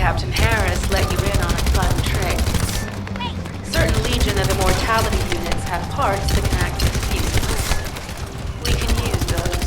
Captain Harris let you in on a fun trick. Certain Legion of Immortality units have parts that can act as fuses. We can use those.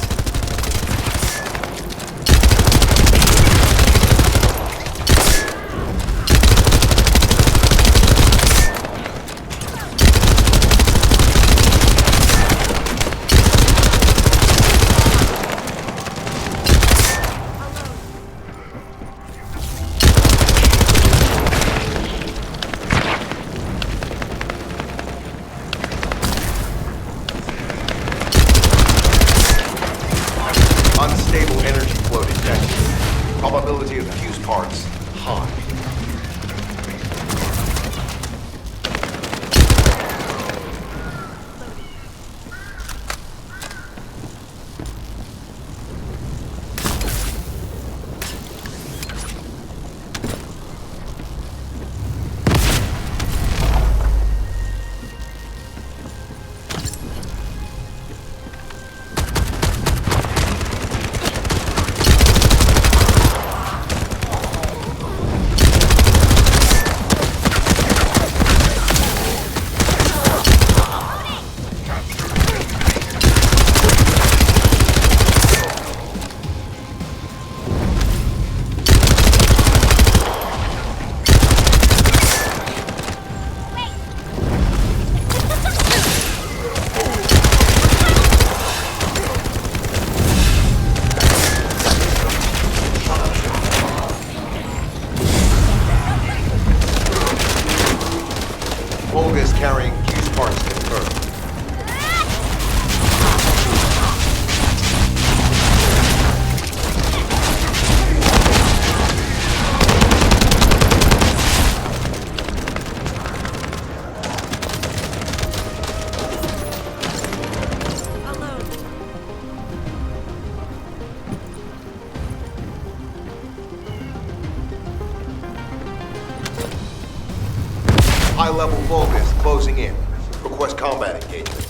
request combat engagement.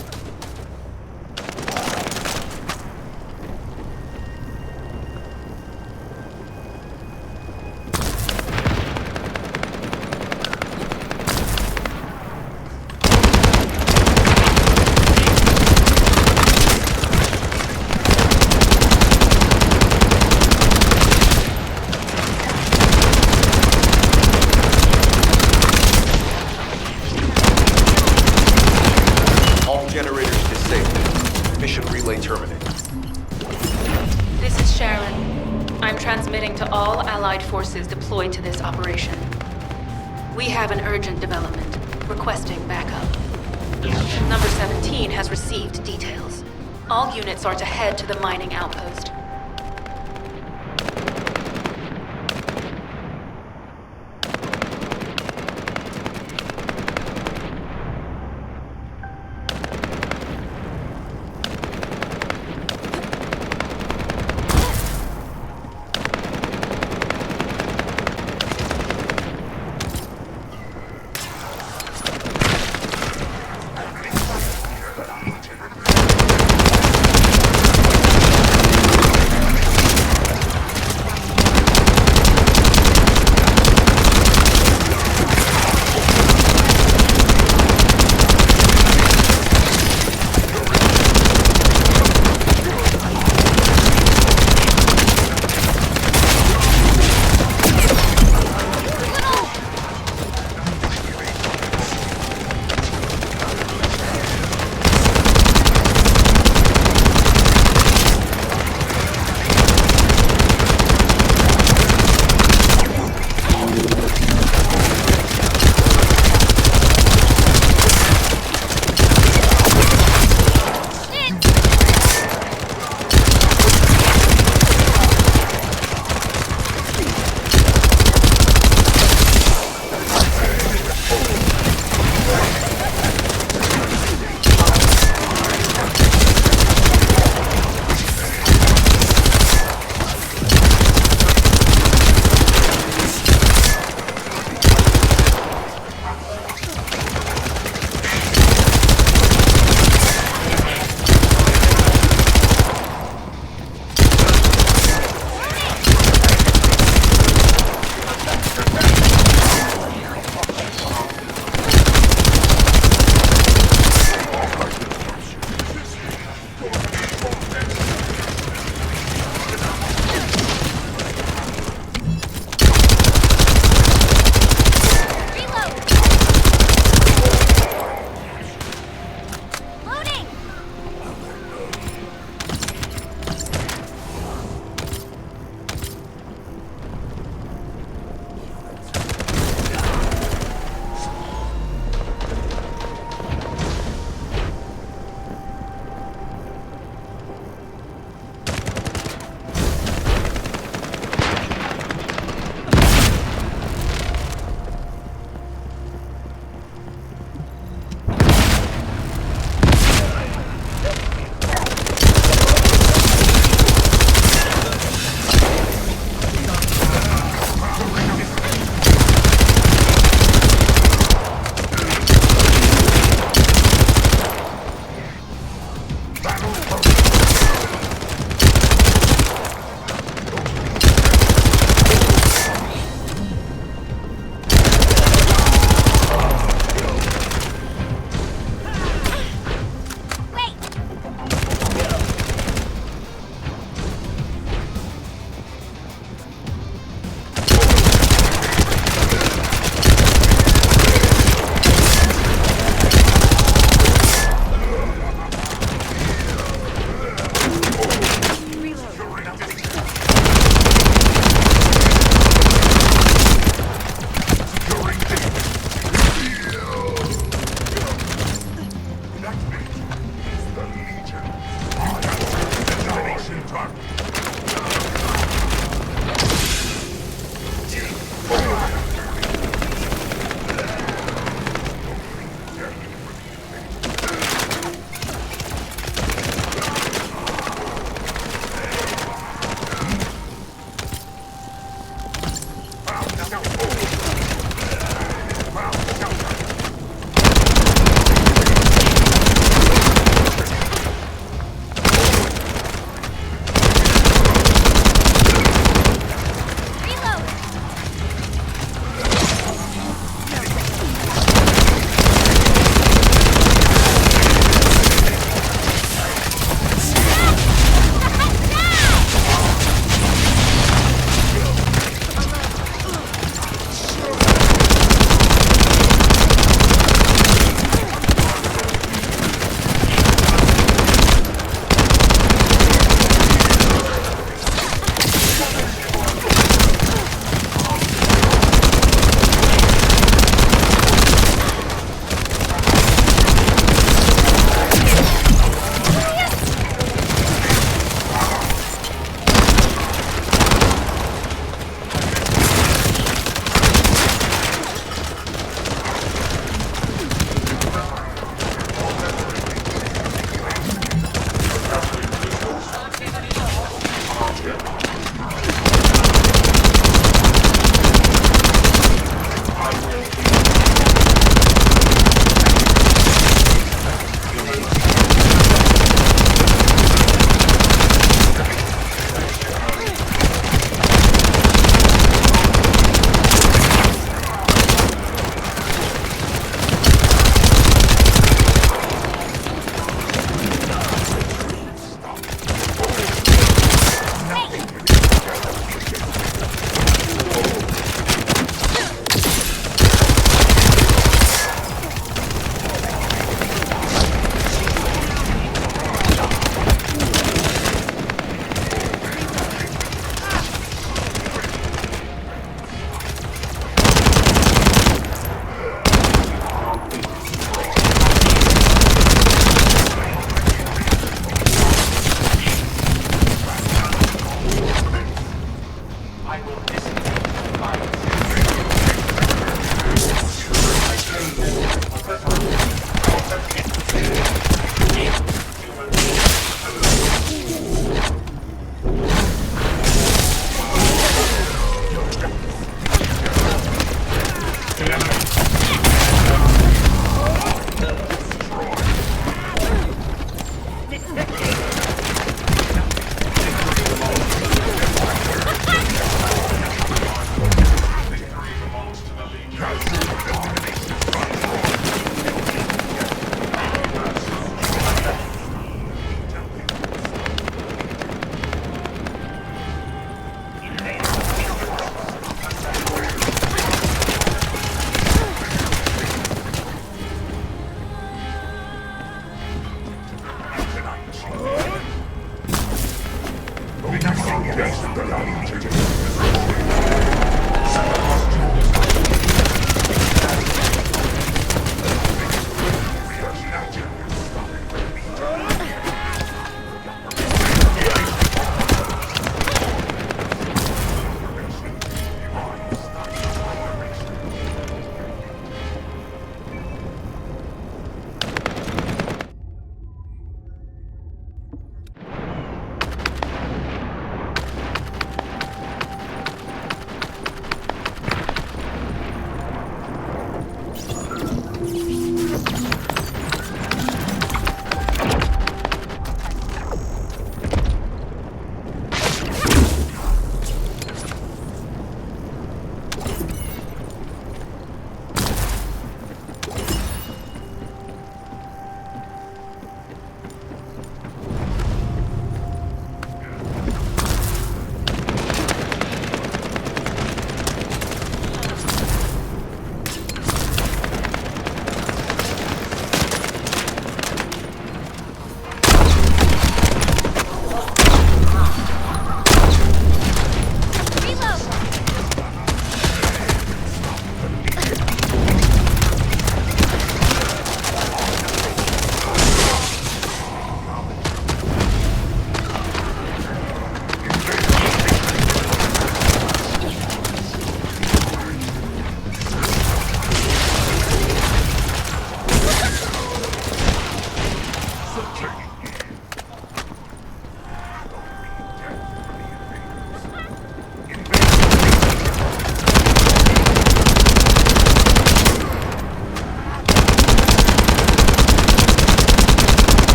Generators disabled. Mission relay terminated. This is Sharon. I'm transmitting to all Allied forces deployed to this operation. We have an urgent development, requesting backup. Number 17 has received details. All units are to head to the mining outpost.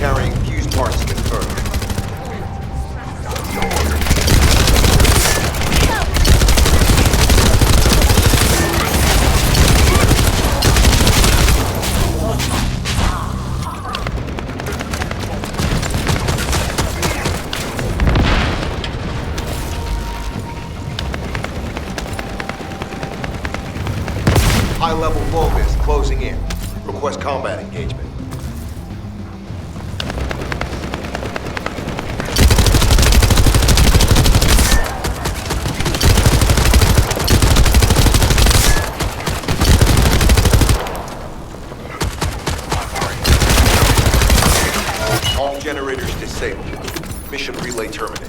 Carrying fused parts confirmed. High-level Volvis closing in. Request combat engagement. All generators disabled. Mission relay terminated.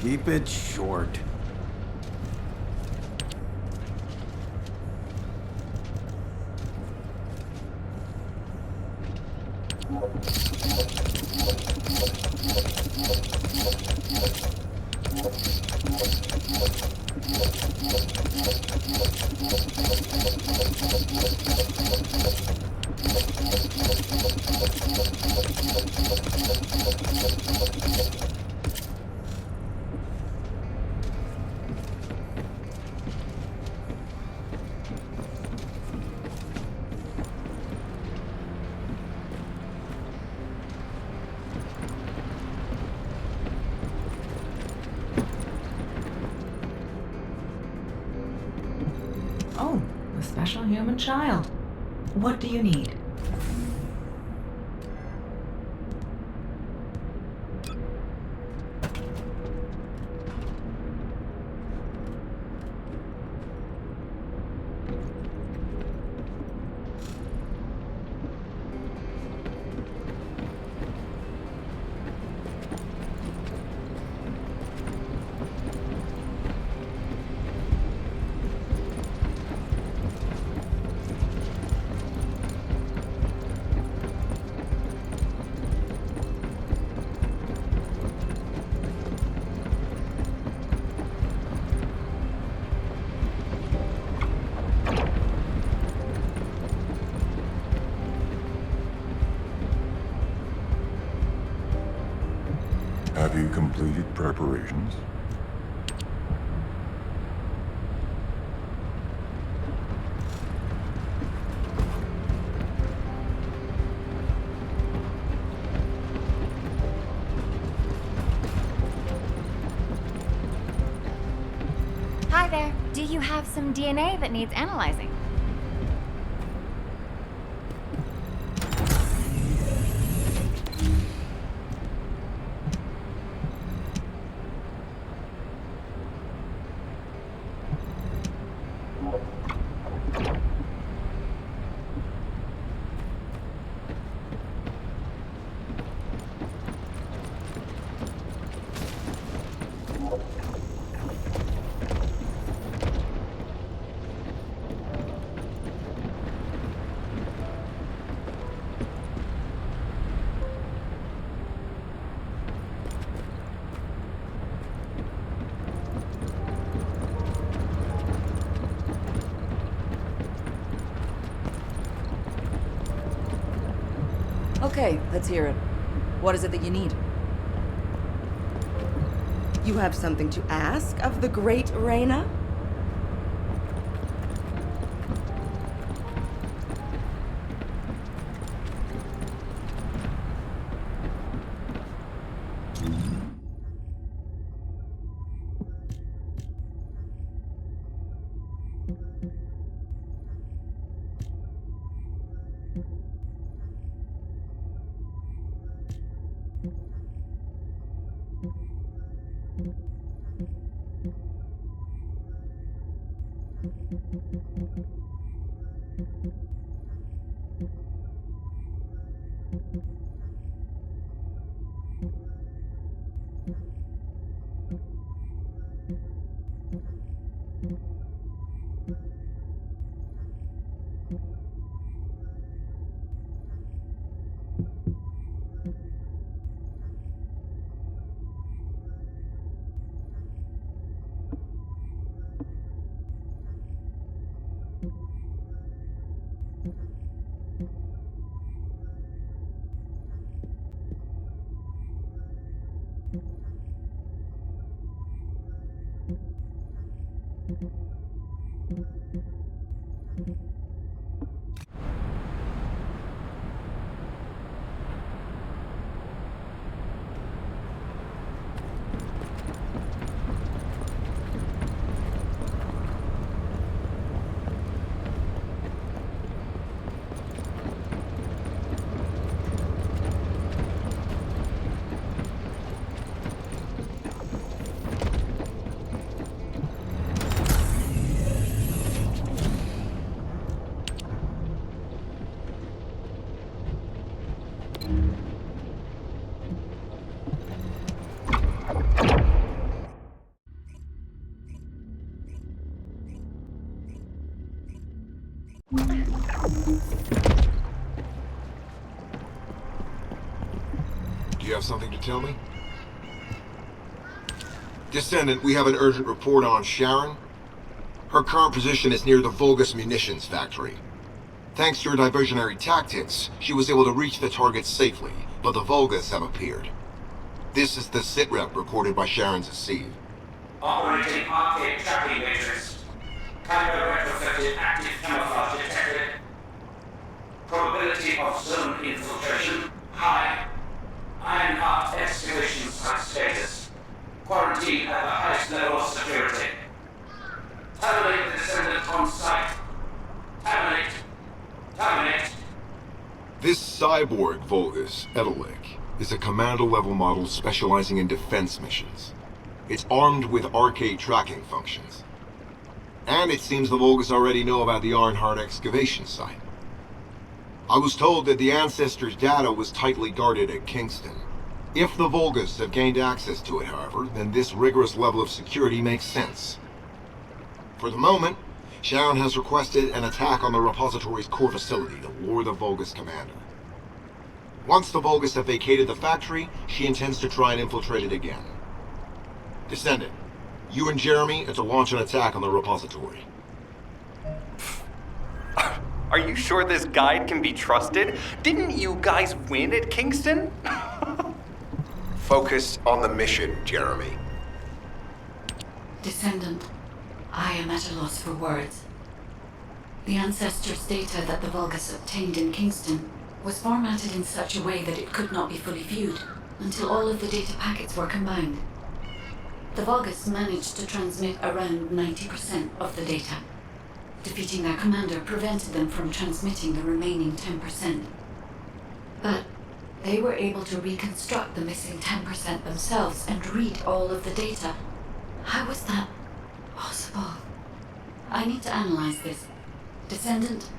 Keep it short. Oh, a special human child. What do you need? Have you completed preparations? Hi there. Do you have some DNA that needs analyzing? Okay, let's hear it. What is it that you need? You have something to ask of the great Reyna? Do you have something to tell me? Descendant, we have an urgent report on Sharon. Her current position is near the Vulgus munitions factory. Thanks to your diversionary tactics, she was able to reach the target safely, but the Vulgus have appeared. This is the sitrep recorded by Sharon's Acceive. Operating arcade tracking matrix. Camera retrofitted active camouflage detected. Probability of zone infiltration high. Ironheart excavation site status. Quarantine at the highest level of security. Terminate the Descendant on site. Terminate. Terminate. This cyborg Vulgus, Edelik, is a commando-level model specializing in defense missions. It's armed with arcade tracking functions. And it seems the Vulgus already know about the Ironheart excavation site. I was told that the Ancestors' data was tightly guarded at Kingston. If the Vulgus have gained access to it, however, then this rigorous level of security makes sense. For the moment, Sharon has requested an attack on the repository's core facility to lure the Vulgus commander. Once the Vulgus have vacated the factory, she intends to try and infiltrate it again. Descendant, you and Jeremy are to launch an attack on the repository. Are you sure this guide can be trusted? Didn't you guys win at Kingston? Focus on the mission, Jeremy. Descendant, I am at a loss for words. The Ancestors' data that the Vulgus obtained in Kingston was formatted in such a way that it could not be fully viewed until all of the data packets were combined. The Vulgus managed to transmit around 90% of the data. Defeating their commander prevented them from transmitting the remaining 10%. But they were able to reconstruct the missing 10% themselves and read all of the data. How was that possible? I need to analyze this. Descendant,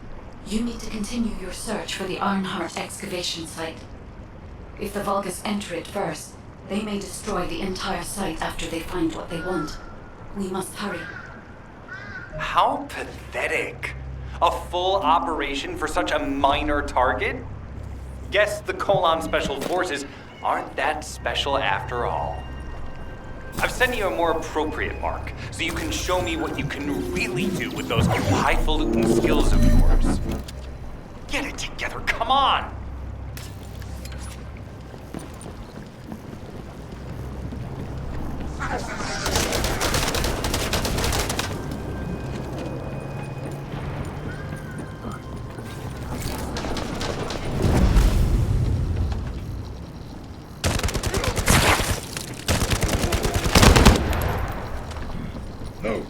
you need to continue your search for the Ironheart excavation site. If the Vulgus enter it first, they may destroy the entire site after they find what they want. We must hurry. How pathetic. A full operation for such a minor target? Guess the Colon Special Forces aren't that special after all. I've sent you a more appropriate mark, so you can show me what you can really do with those highfalutin skills of yours. Get it together, come on! No.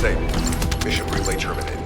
disabled. Mission relay terminated.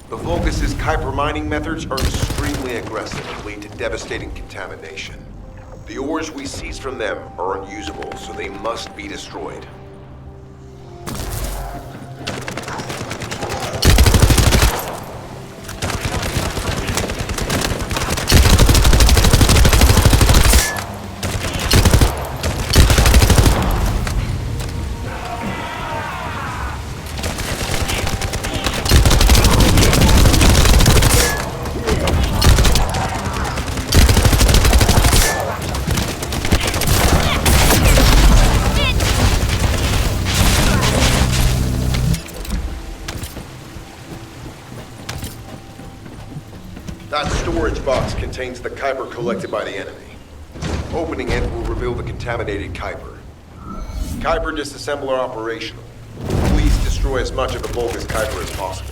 The Vulgus' Kuiper mining methods are extremely aggressive and lead to devastating contamination. The ores we seize from them are unusable, so they must be destroyed. That storage box contains the Kuiper collected by the enemy. Opening it will reveal the contaminated Kuiper. Kuiper disassembler operational. Please destroy as much of the Vulgus Kuiper as possible.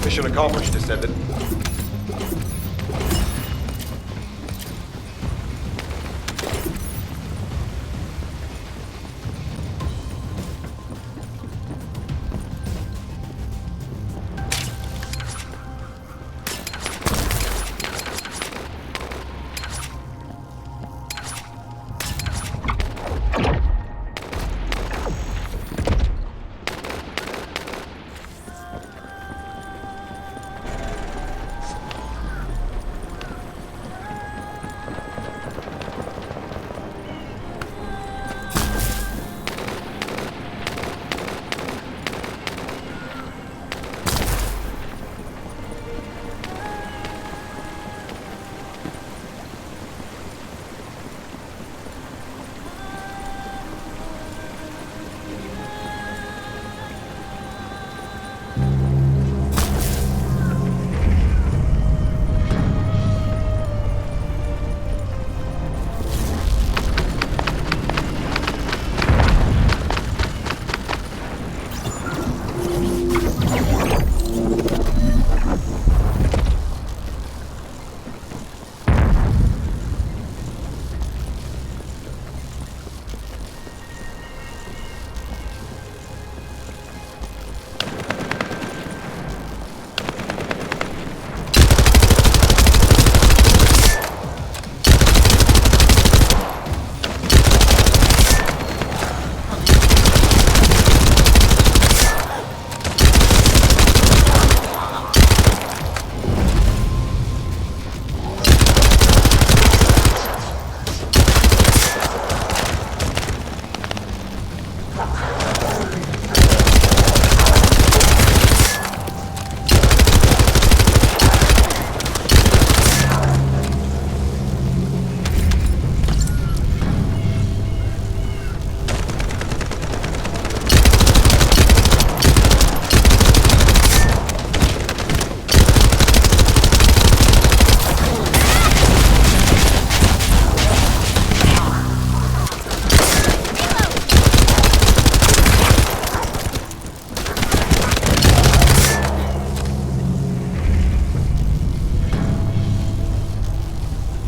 Mission accomplished, Descendant.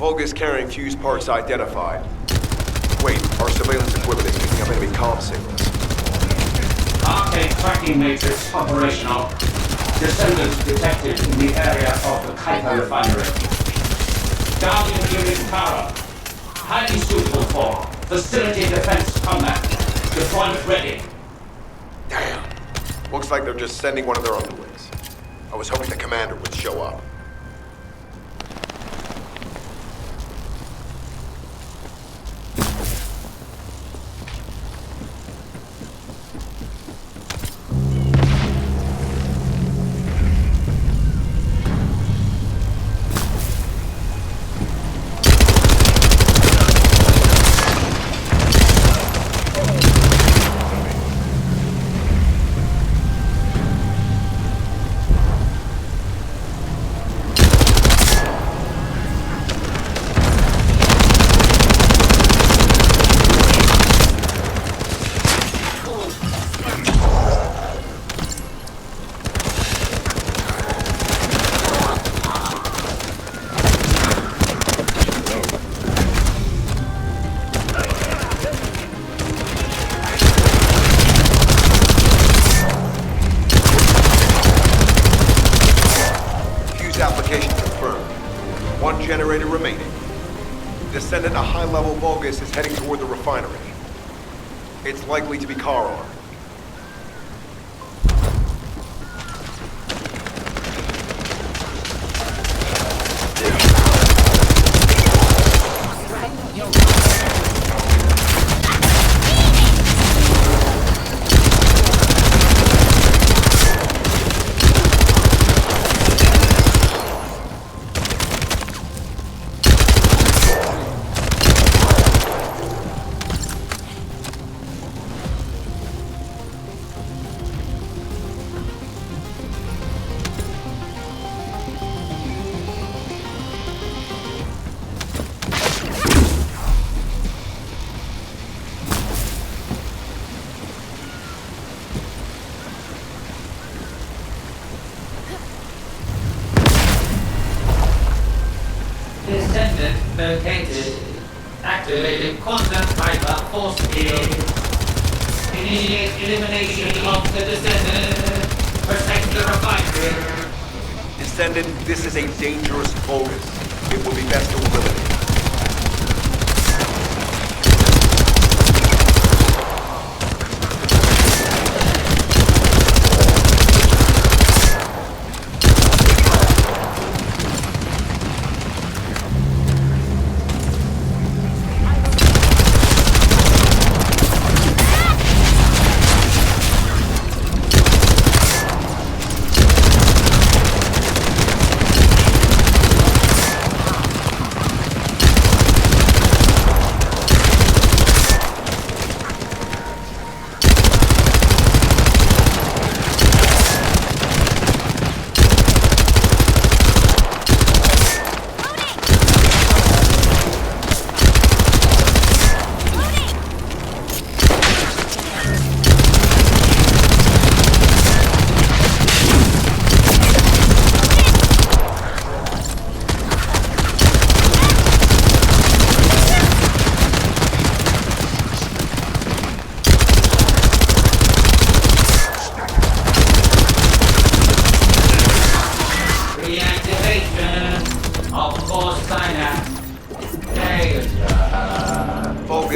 Vulgus carrying fuse parts identified. Wait, our surveillance equipment is picking up enemy comm signals. Arcade tracking matrix operational. Descendant detected in the area of the Kuiper refinery. Guardian unit power. Highly suitable for facility defense combat. Deployment ready. Damn. Looks like they're just sending one of their underlings. I was hoping the commander would show up. Generator remaining. Descendant, a high-level Vulgus is heading toward the refinery. It's likely to be car armed. Descendant located. Activated quantum hyper force field. Initiate elimination of the Descendant. Protect the refinery. Descendant, this is a dangerous Vulgus. It will be best to eliminate.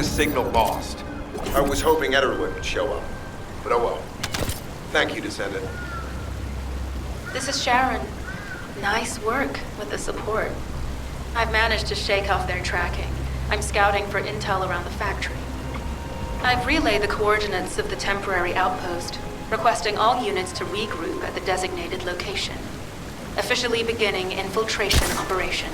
Signal lost. I was hoping Ederlin would show up, but oh well. Thank you, Descendant. This is Sharon. Nice work with the support. I've managed to shake off their tracking. I'm scouting for intel around the factory. I've relayed the coordinates of the temporary outpost, requesting all units to regroup at the designated location. Officially beginning infiltration operation.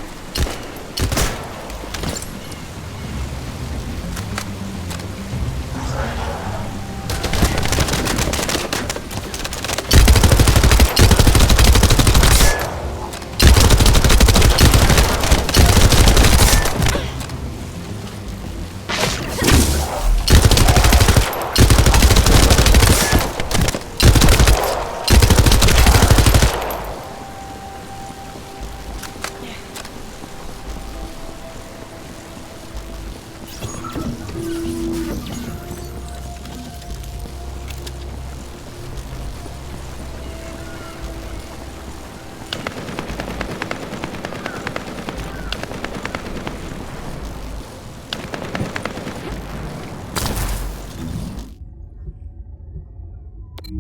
Do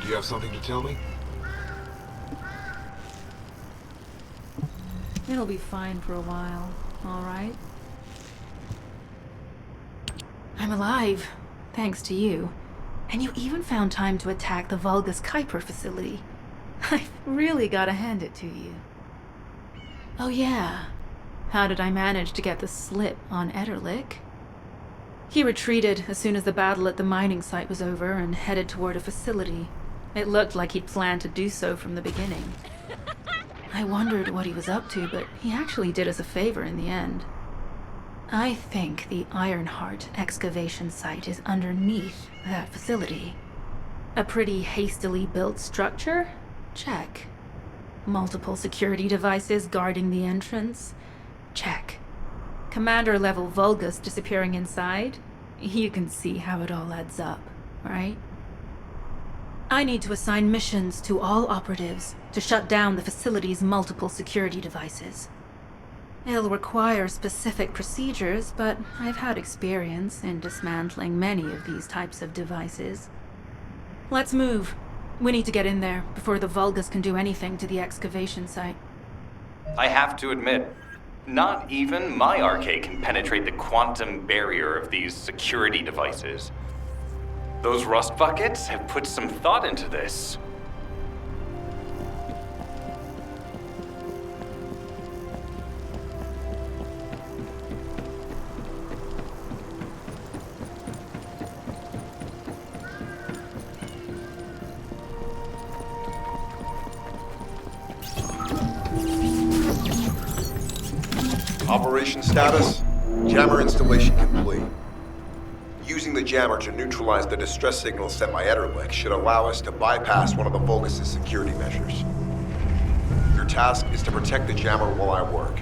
you have something to tell me? It'll be fine for a while, all right? I'm alive, thanks to you. And you even found time to attack the Vulgus Kuiper facility. I've really gotta hand it to you. Oh yeah, how did I manage to get the slip on Ederlich? He retreated as soon as the battle at the mining site was over and headed toward a facility. It looked like he'd planned to do so from the beginning. I wondered what he was up to, but he actually did us a favor in the end. I think the Ironheart excavation site is underneath that facility. A pretty hastily built structure? Check. Multiple security devices guarding the entrance? Check. Commander-level Vulgus disappearing inside? You can see how it all adds up, right? I need to assign missions to all operatives to shut down the facility's multiple security devices. It'll require specific procedures, but I've had experience in dismantling many of these types of devices. Let's move. We need to get in there before the Vulgus can do anything to the excavation site. I have to admit, not even my arcade can penetrate the quantum barrier of these security devices. Those rust buckets have put some thought into this. Operation status, jammer installation complete. Using the jammer to neutralize the distress signal sent by Ederlich should allow us to bypass one of the Vulgus' security measures. Your task is to protect the jammer while I work.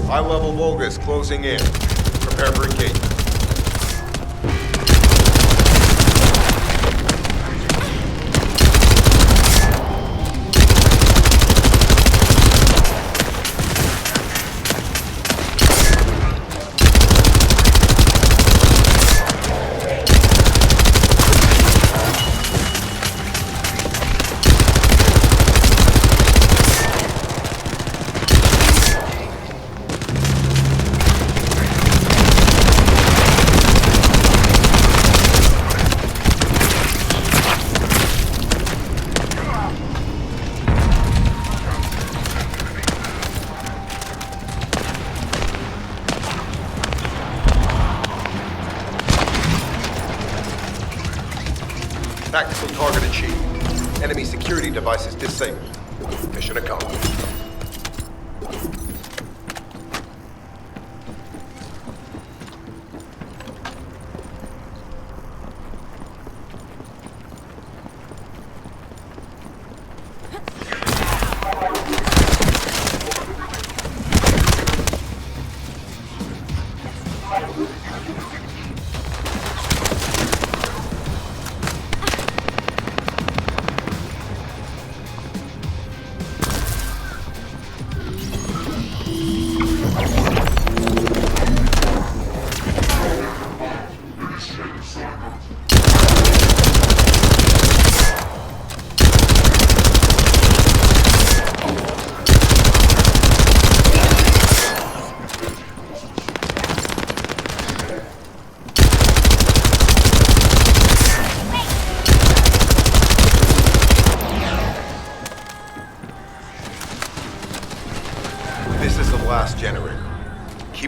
High-level Vulgus closing in. Prepare for engagement. Tactical target achieved. Enemy security devices disabled. Mission accomplished.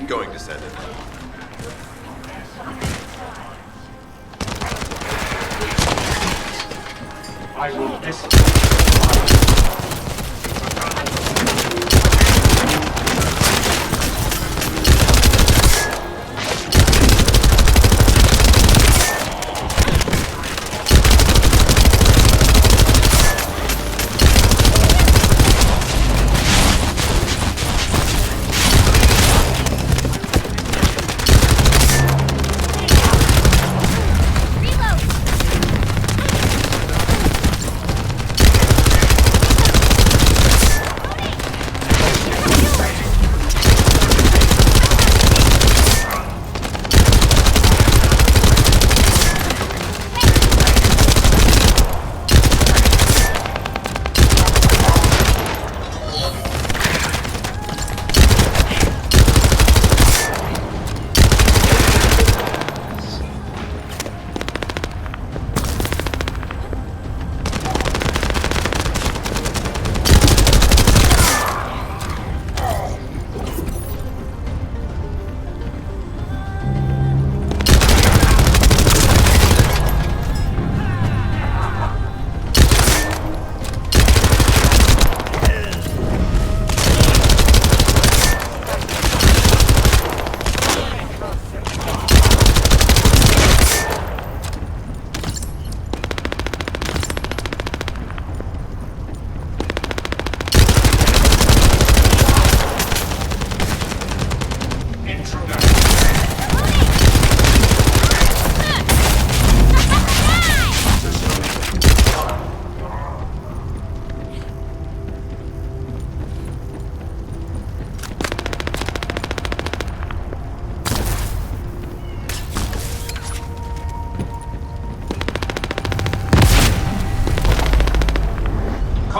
going, Descendant. I will listen.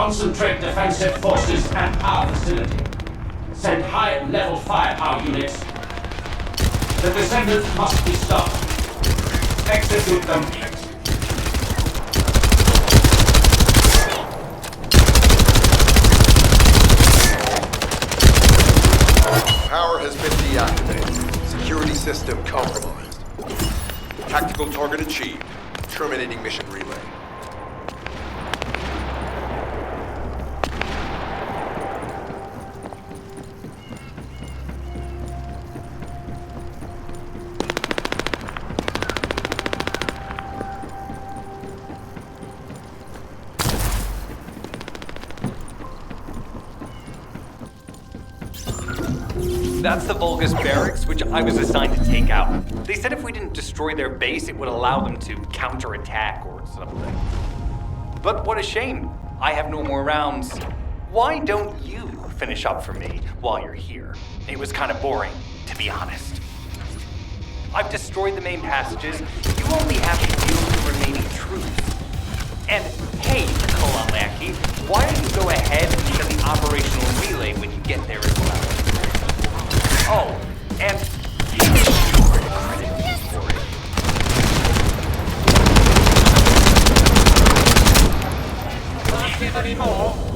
Concentrate defensive forces at our facility. Send high-level firepower units. The Descendants must be stopped. Execute them. Power has been deactivated. Security system compromised. Tactical target achieved. Terminating mission relay. That's the Vulgus barracks, which I was assigned to take out. They said if we didn't destroy their base, it would allow them to counterattack or something. But what a shame. I have no more rounds. Why don't you finish up for me while you're here? It was kind of boring, to be honest. I've destroyed the main passages. You only have to deal with the remaining troops. And hey, Colon, why don't you go ahead and set the operational relay when you get there as well? Oh, and Not give any more.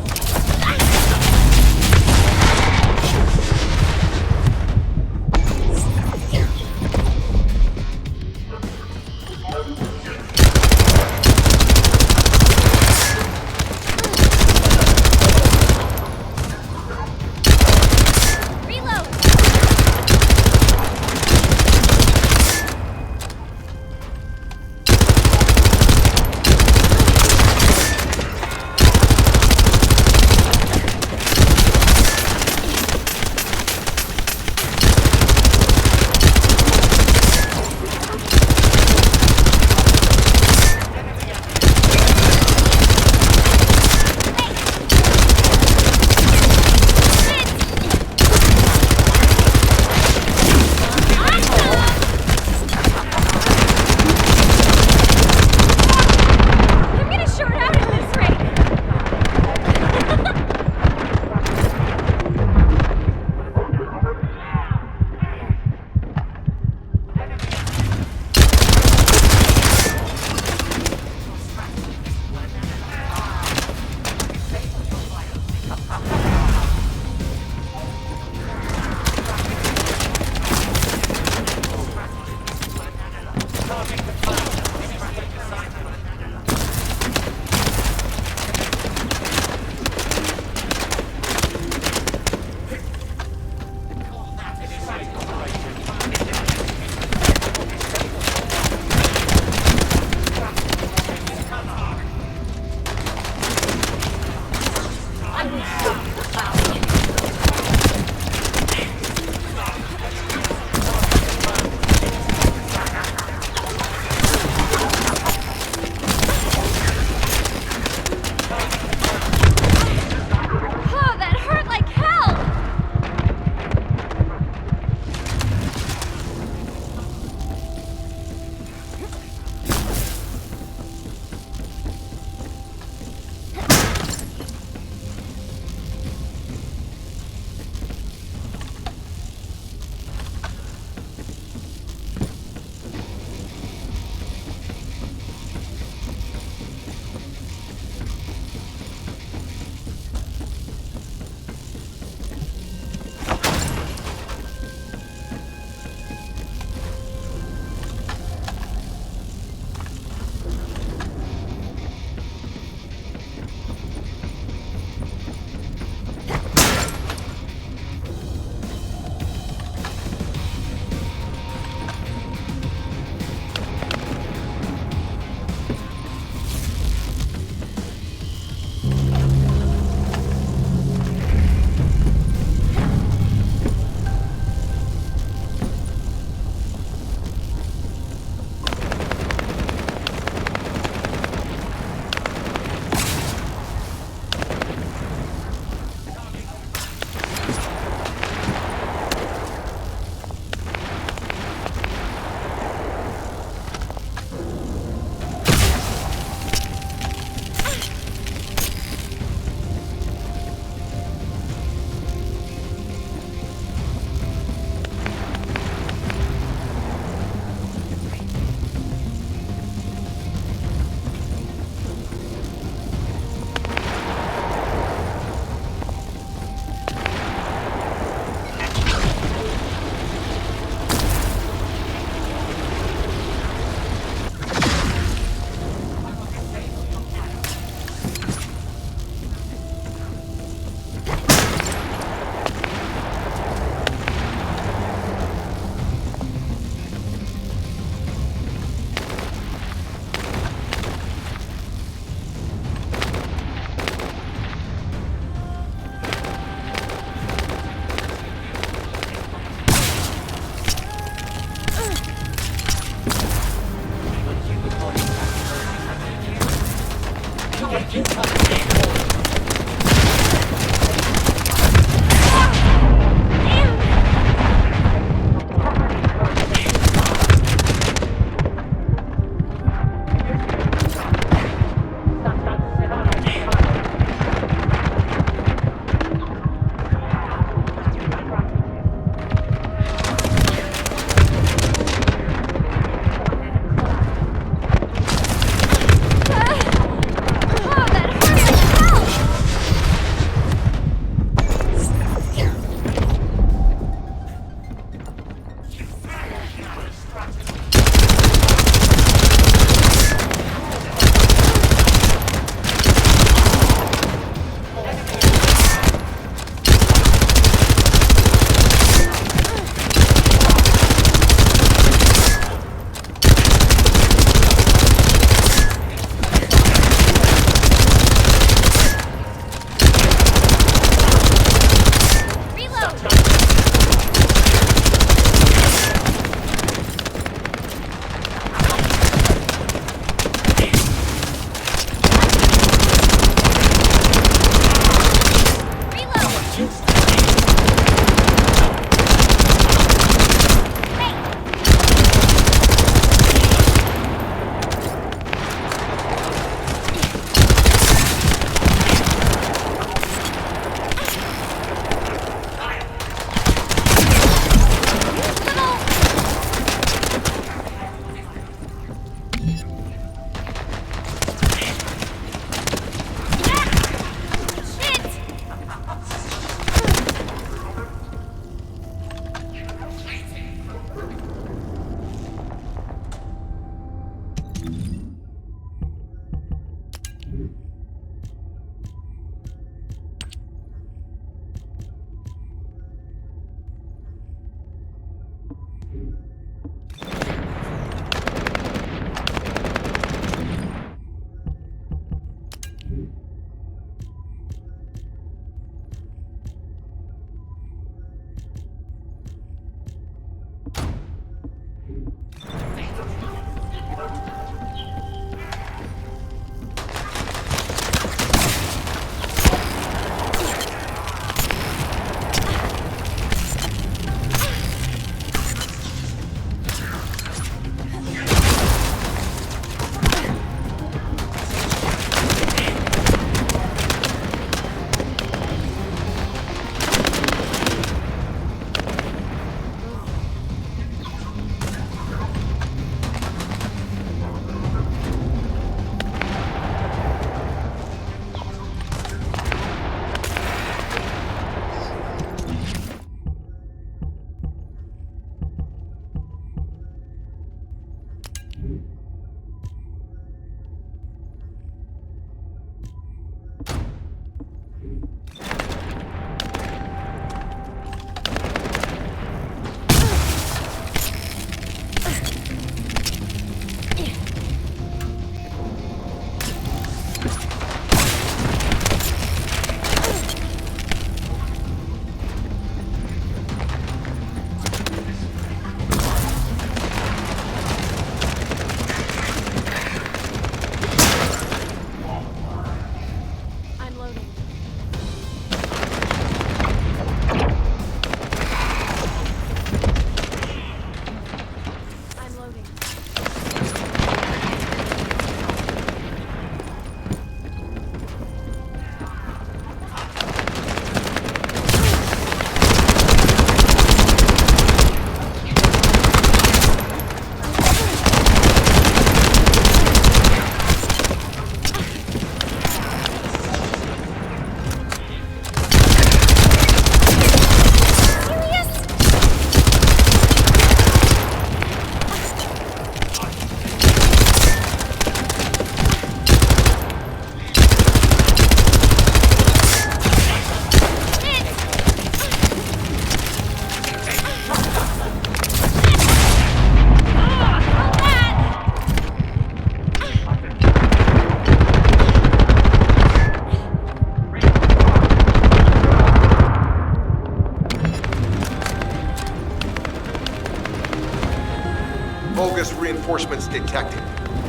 Vulgus reinforcements detected.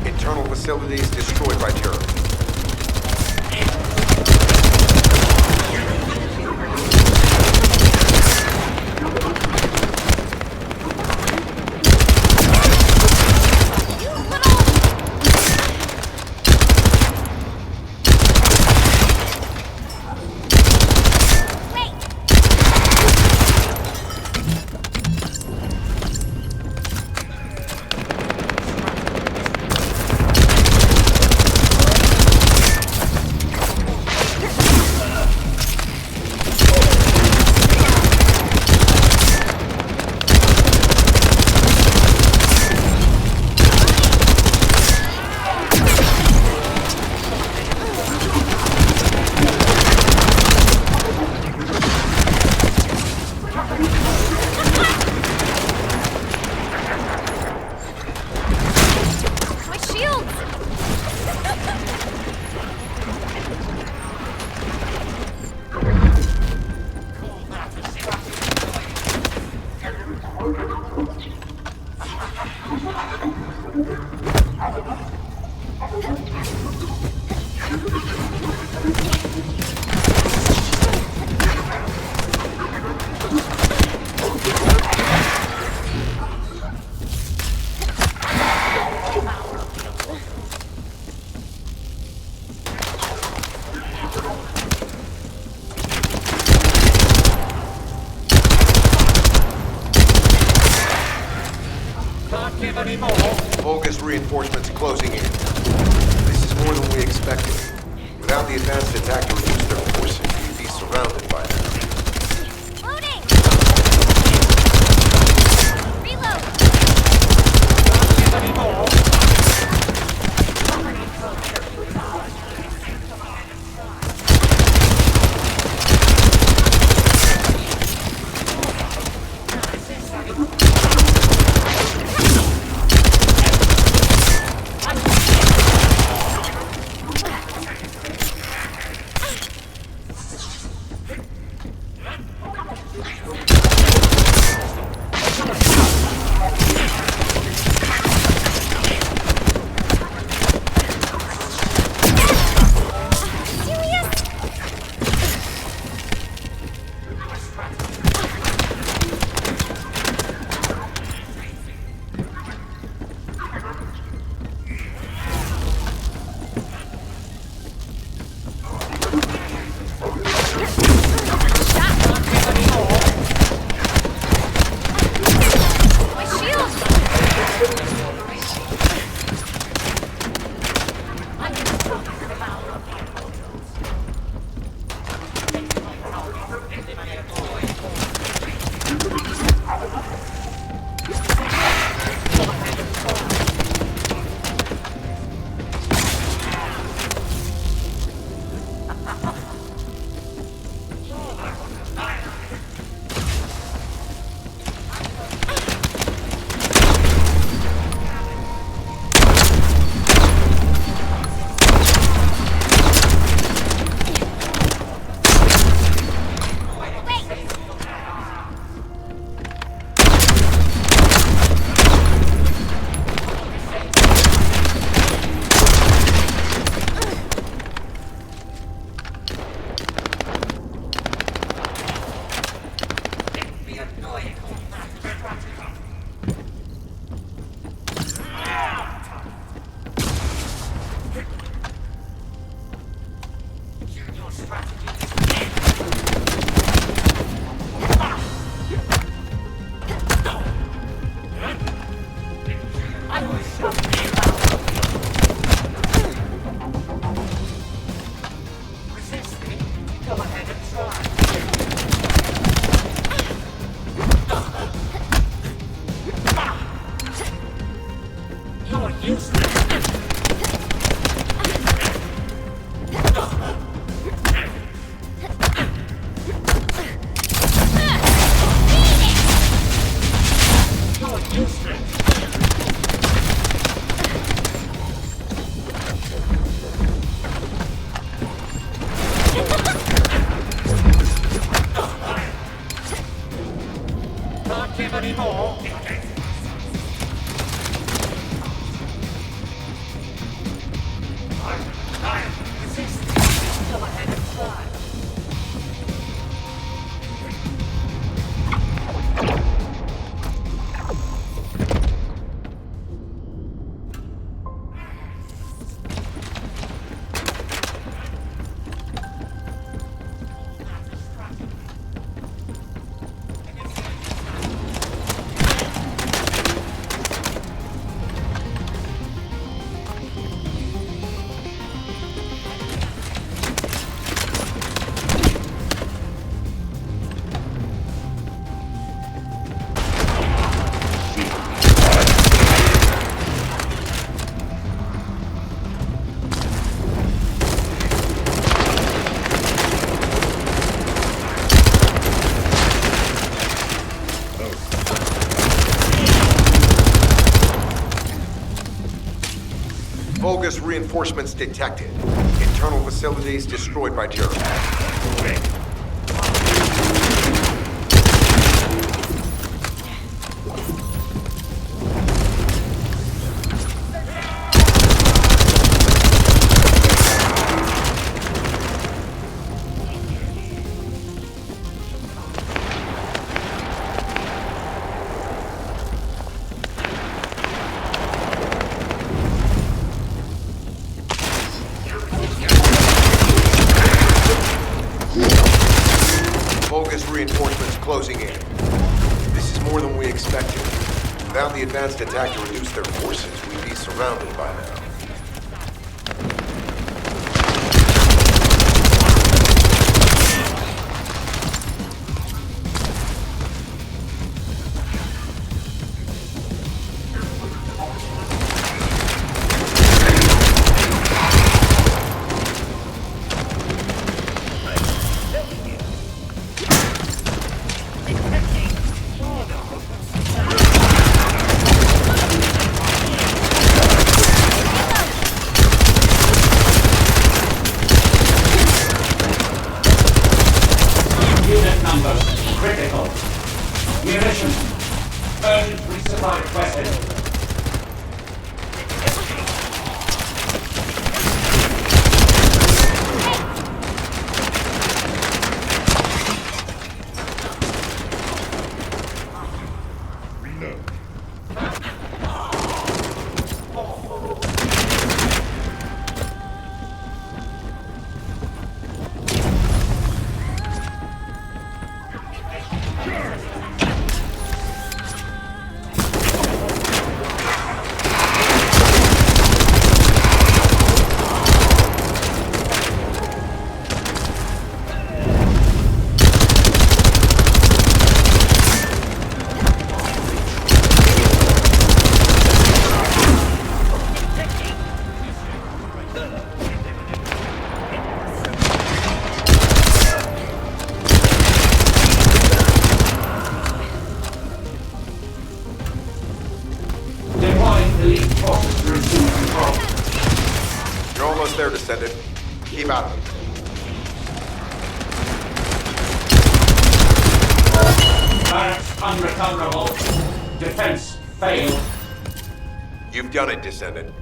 Internal facilities destroyed by terrorists. Vulgus reinforcements closing in. This is more than we expected. Without the advanced attack to reduce their forces, we'd be surrounded by them. Loading! Reload! Vulgus reinforcements detected. Internal facilities destroyed by Gerald. Vulgus reinforcements closing in. This is more than we expected. Without the advanced attack to reduce their forces, we'd be surrounded by now. Unit numbers critical. Munitions. Urgent resupply requested. Elite forces to resume control. You're almost there, Descendant. Keep at them. Barracks unrecoverable. Defense failed. You've done it, Descendant.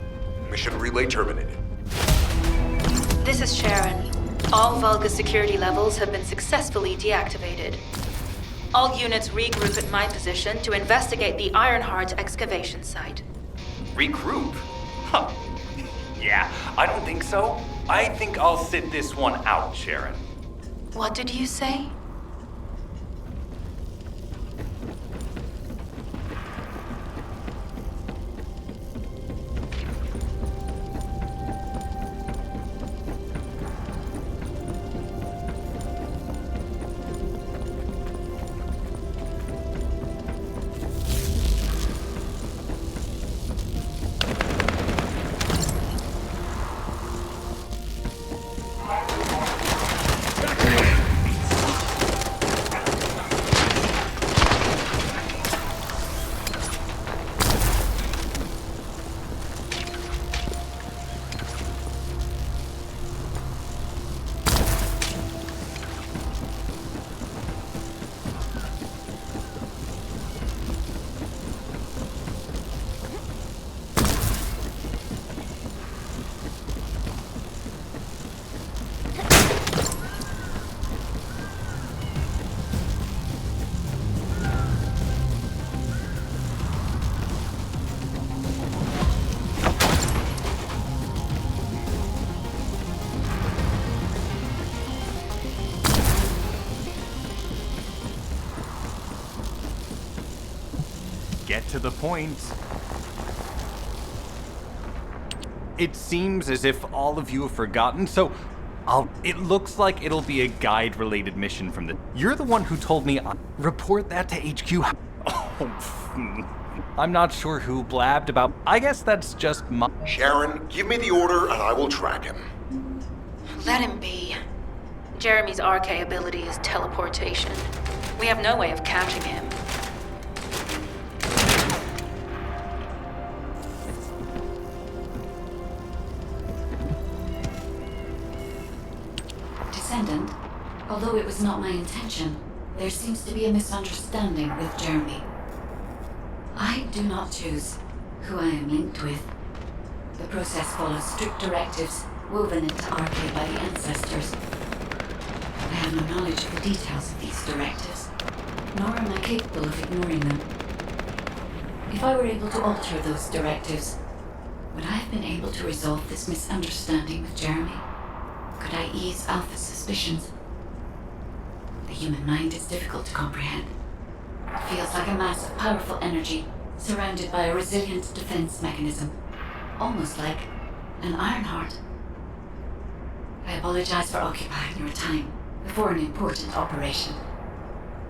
Mission relay terminated. This is Sharon. All Vulgus security levels have been successfully deactivated. All units regroup at my position to investigate the Ironheart's excavation site. Regroup? Huh. Yeah, I don't think so. I think I'll sit this one out, Sharon. What did you say? Get to the point. It seems as if all of you have forgotten, so it looks like it'll be a guide-related mission from the... You're the one who told me... report that to HQ. Oh, I'm not sure who blabbed about... I guess that's just my... Sharon, give me the order and I will track him. Let him be. Jeremy's RK ability is teleportation. We have no way of catching him. Descendant, although it was not my intention, there seems to be a misunderstanding with Jeremy. I do not choose who I am linked with. The process follows strict directives woven into RK by the ancestors. I have no knowledge of the details of these directives, nor am I capable of ignoring them. If I were able to alter those directives, would I have been able to resolve this misunderstanding with Jeremy? Could I ease Alpha's suspicions? The human mind is difficult to comprehend. It feels like a mass of powerful energy surrounded by a resilient defense mechanism, almost like an iron heart. I apologize for occupying your time before an important operation.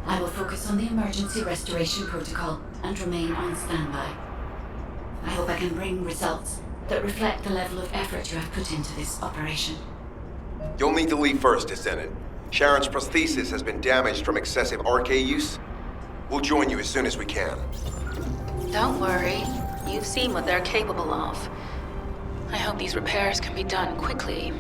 I will focus on the emergency restoration protocol and remain on standby. I hope I can bring results that reflect the level of effort you have put into this operation. You'll need to leave first, Descendant. Sharon's prosthesis has been damaged from excessive RK use. We'll join you as soon as we can. Don't worry. You've seen what they're capable of. I hope these repairs can be done quickly.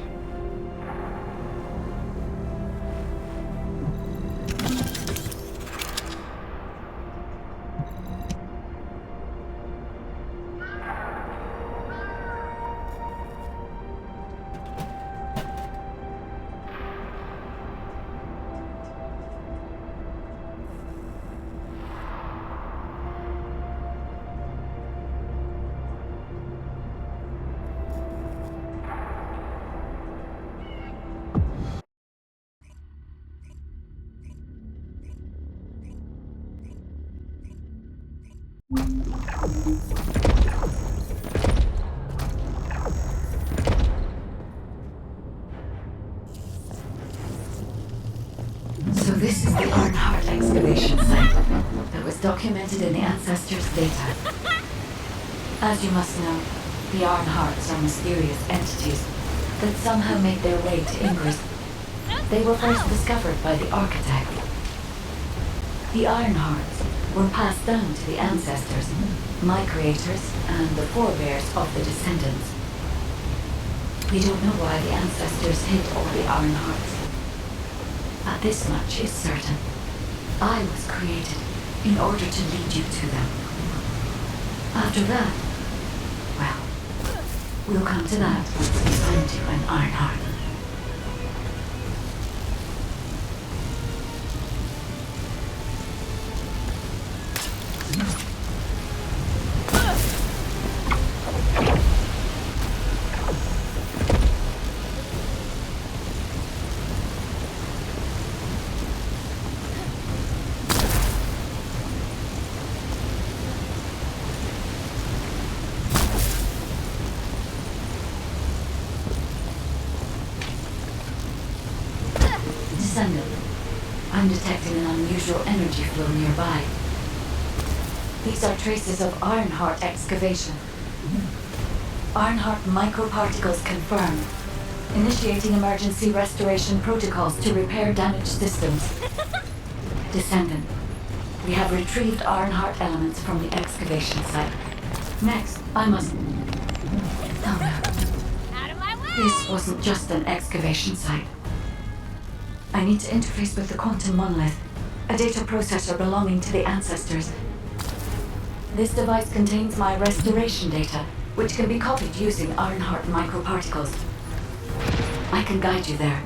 So this is the Ironheart excavation site that was documented in the ancestors' data. As you must know, the Ironhearts are mysterious entities that somehow made their way to Ingress. They were first discovered by the architect. The Ironhearts were passed down to the ancestors, my creators, and the forebears of the Descendants. We don't know why the ancestors hid all the Ironhearts. But this much is certain. I was created in order to lead you to them. After that, well, we'll come to that once we find you an Ironheart. Descendant. I'm detecting an unusual energy flow nearby. These are traces of Ironheart excavation. Ironheart microparticles confirmed. Initiating emergency restoration protocols to repair damaged systems. Descendant. We have retrieved Ironheart elements from the excavation site. Next, I must... Oh no. Out of my way! This wasn't just an excavation site. I need to interface with the quantum monolith, a data processor belonging to the ancestors. This device contains my restoration data, which can be copied using Ironheart microparticles. I can guide you there.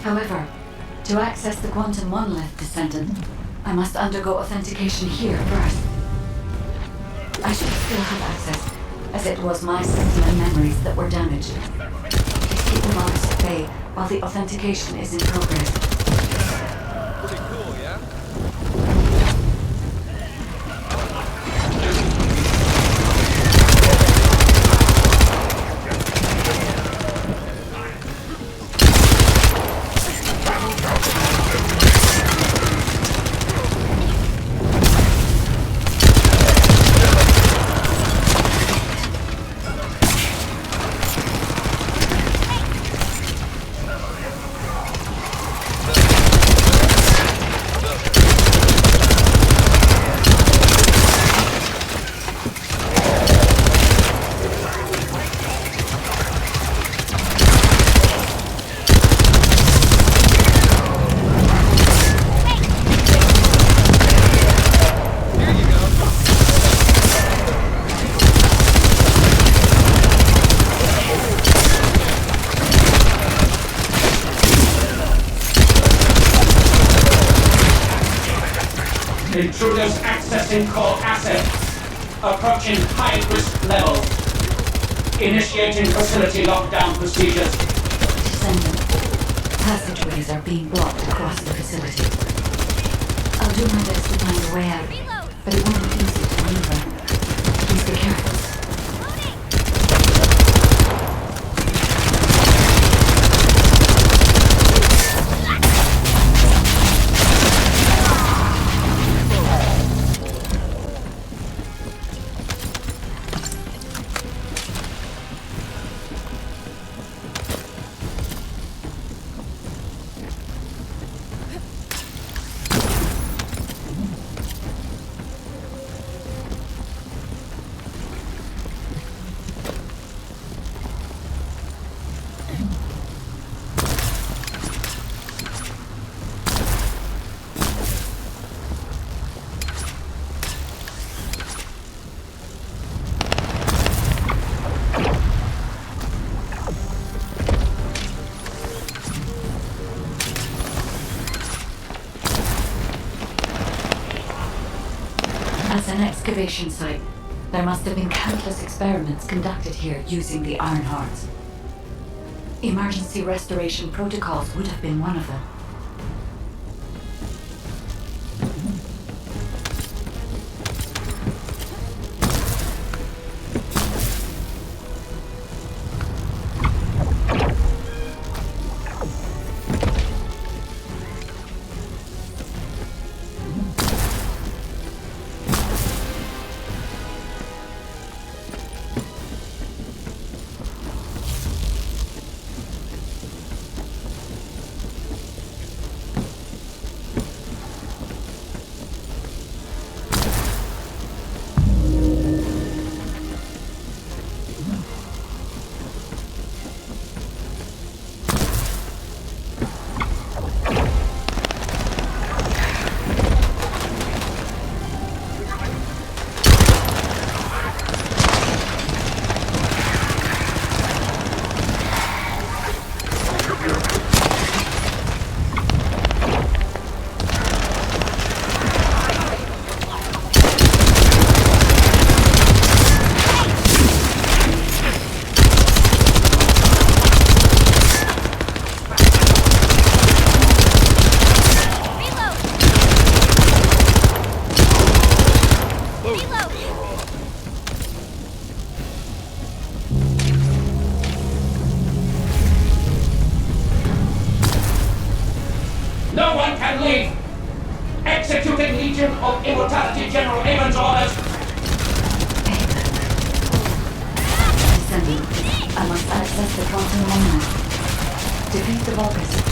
However, to access the quantum monolith, Descendant, I must undergo authentication here first. I should still have access, as it was my system and memories that were damaged. Please keep the logs at bay while the authentication is in progress. Pretty cool, yeah? Intruders accessing core asset. Approaching high-risk level. Initiating facility lockdown procedures. Descendant. Passageways are being blocked across the facility. I'll do my best to find a way out, but it won't be easy to maneuver. Please be careful. As an excavation site, there must have been countless experiments conducted here using the iron hearts. Emergency restoration protocols would have been one of them. No one can leave! Executing Legion of Immortality General Amon's orders! Descendant. I must access the quantum monument. Defeat the Vulgus.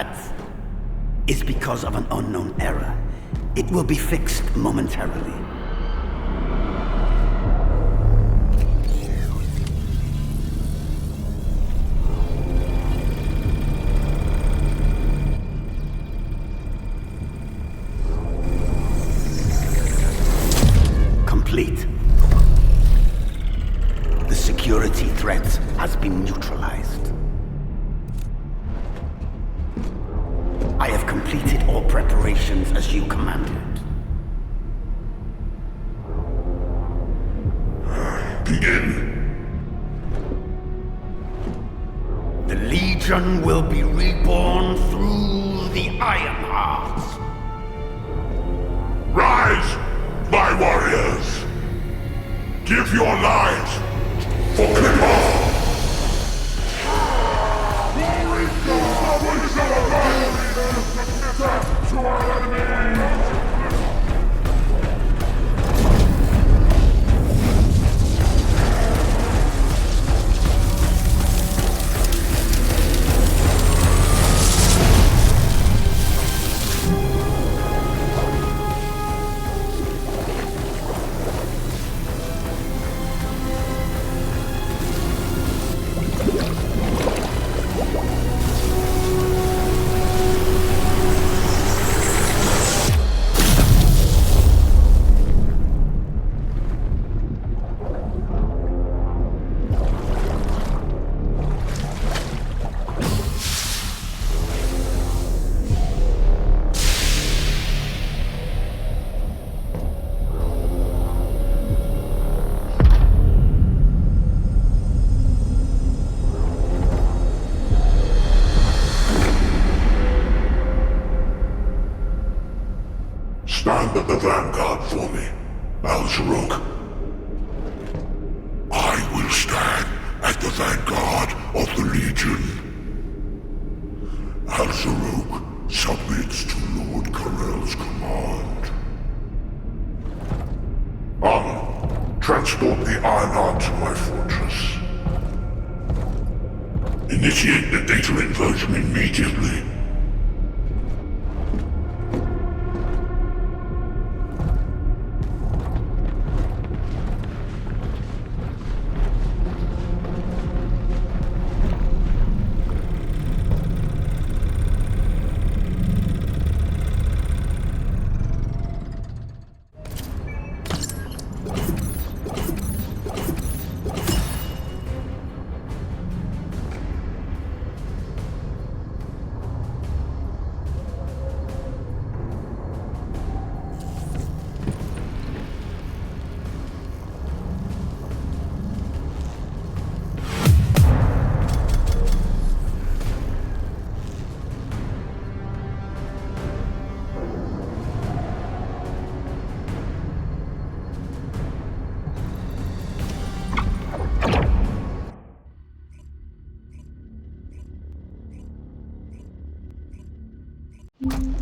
That is because of an unknown error. It will be fixed momentarily. Complete. The security threat has been neutralized. I have completed all preparations as you commanded. Begin. The Legion will be reborn through the Iron Heart. Rise, my warriors! Give your lives for Clipper! To our enemy! Stand at the vanguard for me, Al-Zaruk. I will stand at the vanguard of the Legion. Al-Zaruk submits to Lord Karel's command. Transport the Ironheart to my fortress. Initiate the data inversion immediately.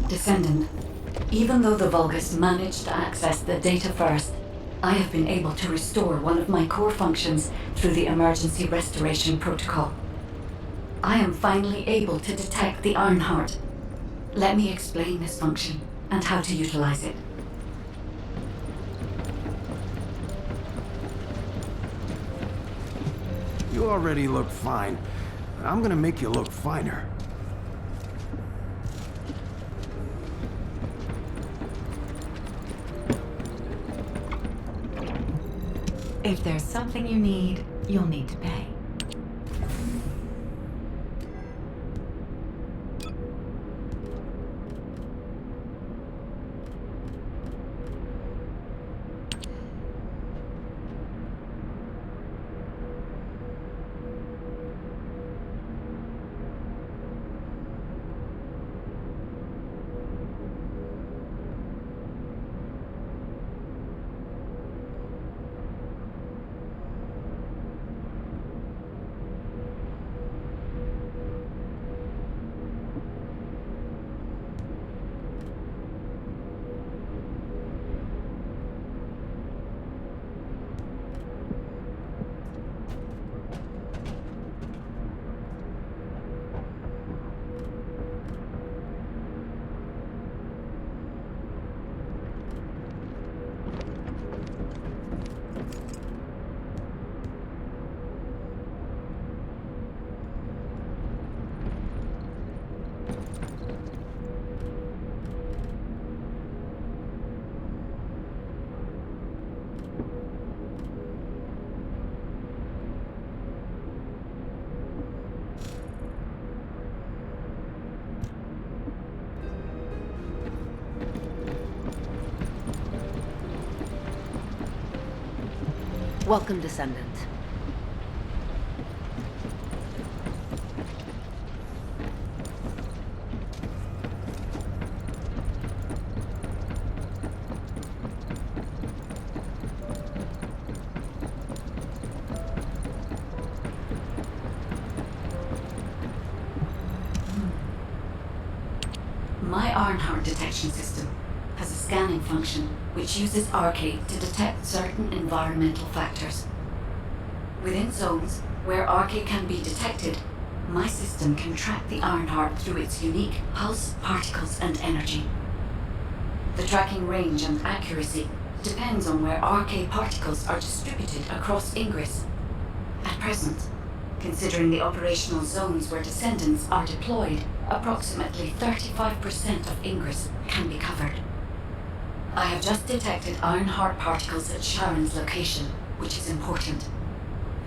Descendant, even though the Vulgus managed to access the data first, I have been able to restore one of my core functions through the emergency restoration protocol. I am finally able to detect the Ironheart. Let me explain this function and how to utilize it. You already look fine, but I'm gonna make you look finer. If there's something you need, you'll need to pay. Welcome, Descendant. My Ironheart detection system has a scanning function which uses Arcade to detect certain environmental factors. Within zones where Arcade can be detected, my system can track the Ironheart through its unique pulse, particles, and energy. The tracking range and accuracy depends on where Arcade particles are distributed across Ingress. At present, considering the operational zones where Descendants are deployed, approximately 35% of Ingress can be covered. I have just detected Ironheart particles at Sharon's location, which is important.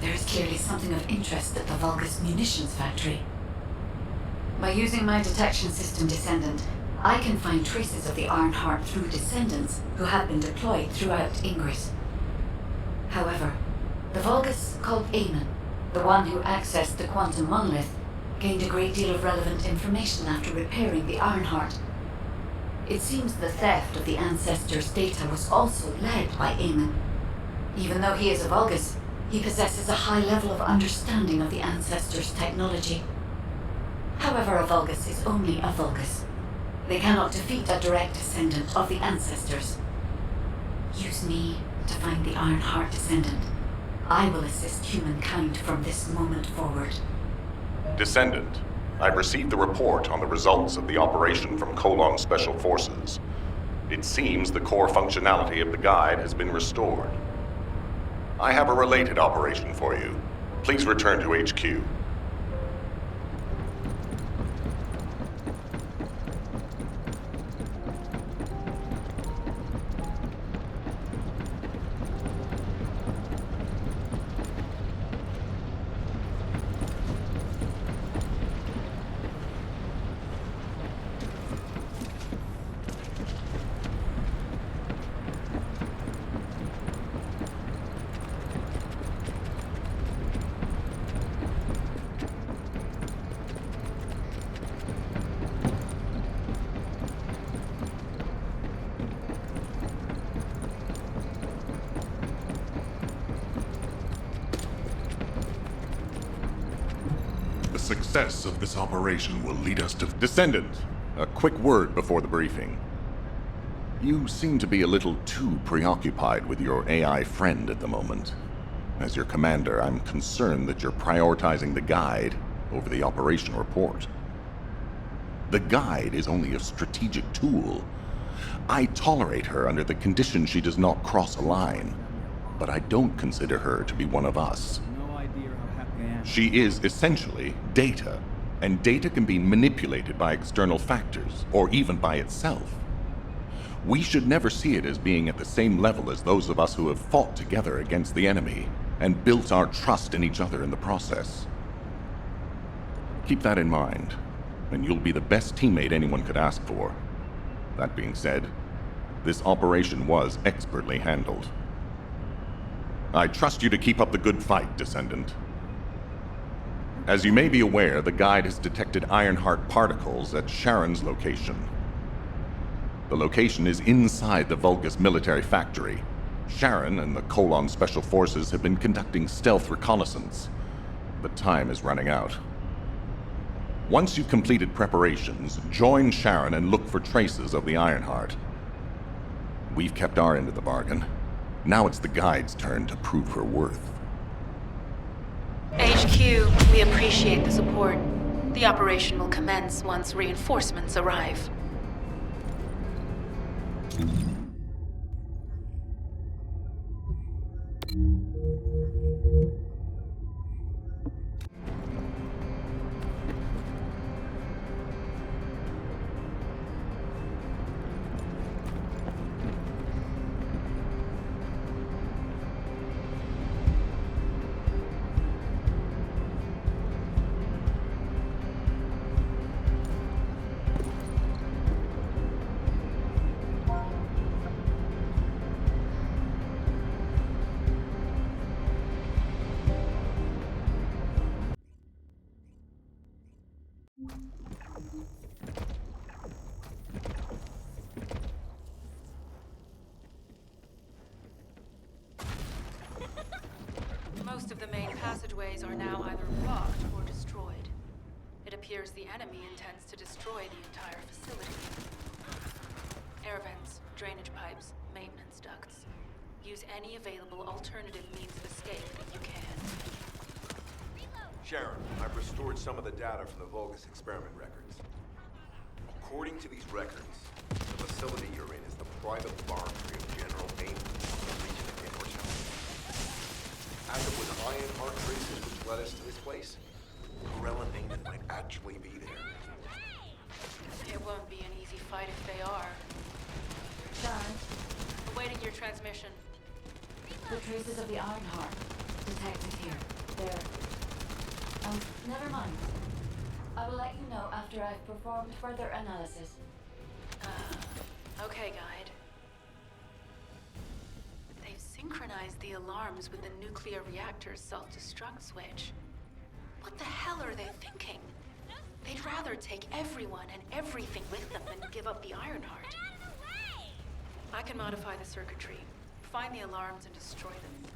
There is clearly something of interest at the Vulgus munitions factory. By using my detection system Descendant, I can find traces of the Ironheart through Descendants who have been deployed throughout Ingress. However, the Vulgus called Eamon, the one who accessed the quantum monolith, gained a great deal of relevant information after repairing the Ironheart. It seems the theft of the Ancestors' data was also led by Eamon. Even though he is a Vulgus, he possesses a high level of understanding of the Ancestors' technology. However, a Vulgus is only a Vulgus. They cannot defeat a direct descendant of the Ancestors. Use me to find the Ironheart Descendant. I will assist humankind from this moment forward. Descendant, I've received the report on the results of the operation from Colon Special Forces. It seems the core functionality of the guide has been restored. I have a related operation for you. Please return to HQ. The success of this operation will lead us to... Descendant, a quick word before the briefing. You seem to be a little too preoccupied with your AI friend at the moment. As your commander, I'm concerned that you're prioritizing the guide over the operation report. The guide is only a strategic tool. I tolerate her under the condition she does not cross a line, but I don't consider her to be one of us. She is essentially data, and data can be manipulated by external factors, or even by itself. We should never see it as being at the same level as those of us who have fought together against the enemy, and built our trust in each other in the process. Keep that in mind, and you'll be the best teammate anyone could ask for. That being said, this operation was expertly handled. I trust you to keep up the good fight, Descendant. As you may be aware, the guide has detected Ironheart particles at Sharon's location. The location is inside the Vulgus military factory. Sharon and the Colon Special Forces have been conducting stealth reconnaissance, but time is running out. Once you've completed preparations, join Sharon and look for traces of the Ironheart. We've kept our end of the bargain. Now it's the guide's turn to prove her worth. HQ, we appreciate the support. The operation will commence once reinforcements arrive. Most of the main passageways are now either blocked or destroyed. It appears the enemy intends to destroy the entire facility. Air vents, drainage pipes, maintenance ducts. Use any available alternative means of escape that you can. Sharon, I've restored some of the data from the Vulgus experiment records. According to these records, the facility you're in is the private laboratory of General Maintenance in the region of Immortality. As it was Ironheart traces which led us to this place, Corella Naaman might actually be there. It won't be an easy fight if they are. Sharon, Awaiting your transmission. the traces of the Ironheart detected here. They're... never mind. I will let you know after I've performed further analysis. Okay, Guide. They've synchronized the alarms with the nuclear reactor's self-destruct switch. What the hell are they thinking? They'd rather take everyone and everything with them than give up the Ironheart. I can modify the circuitry, find the alarms and destroy them.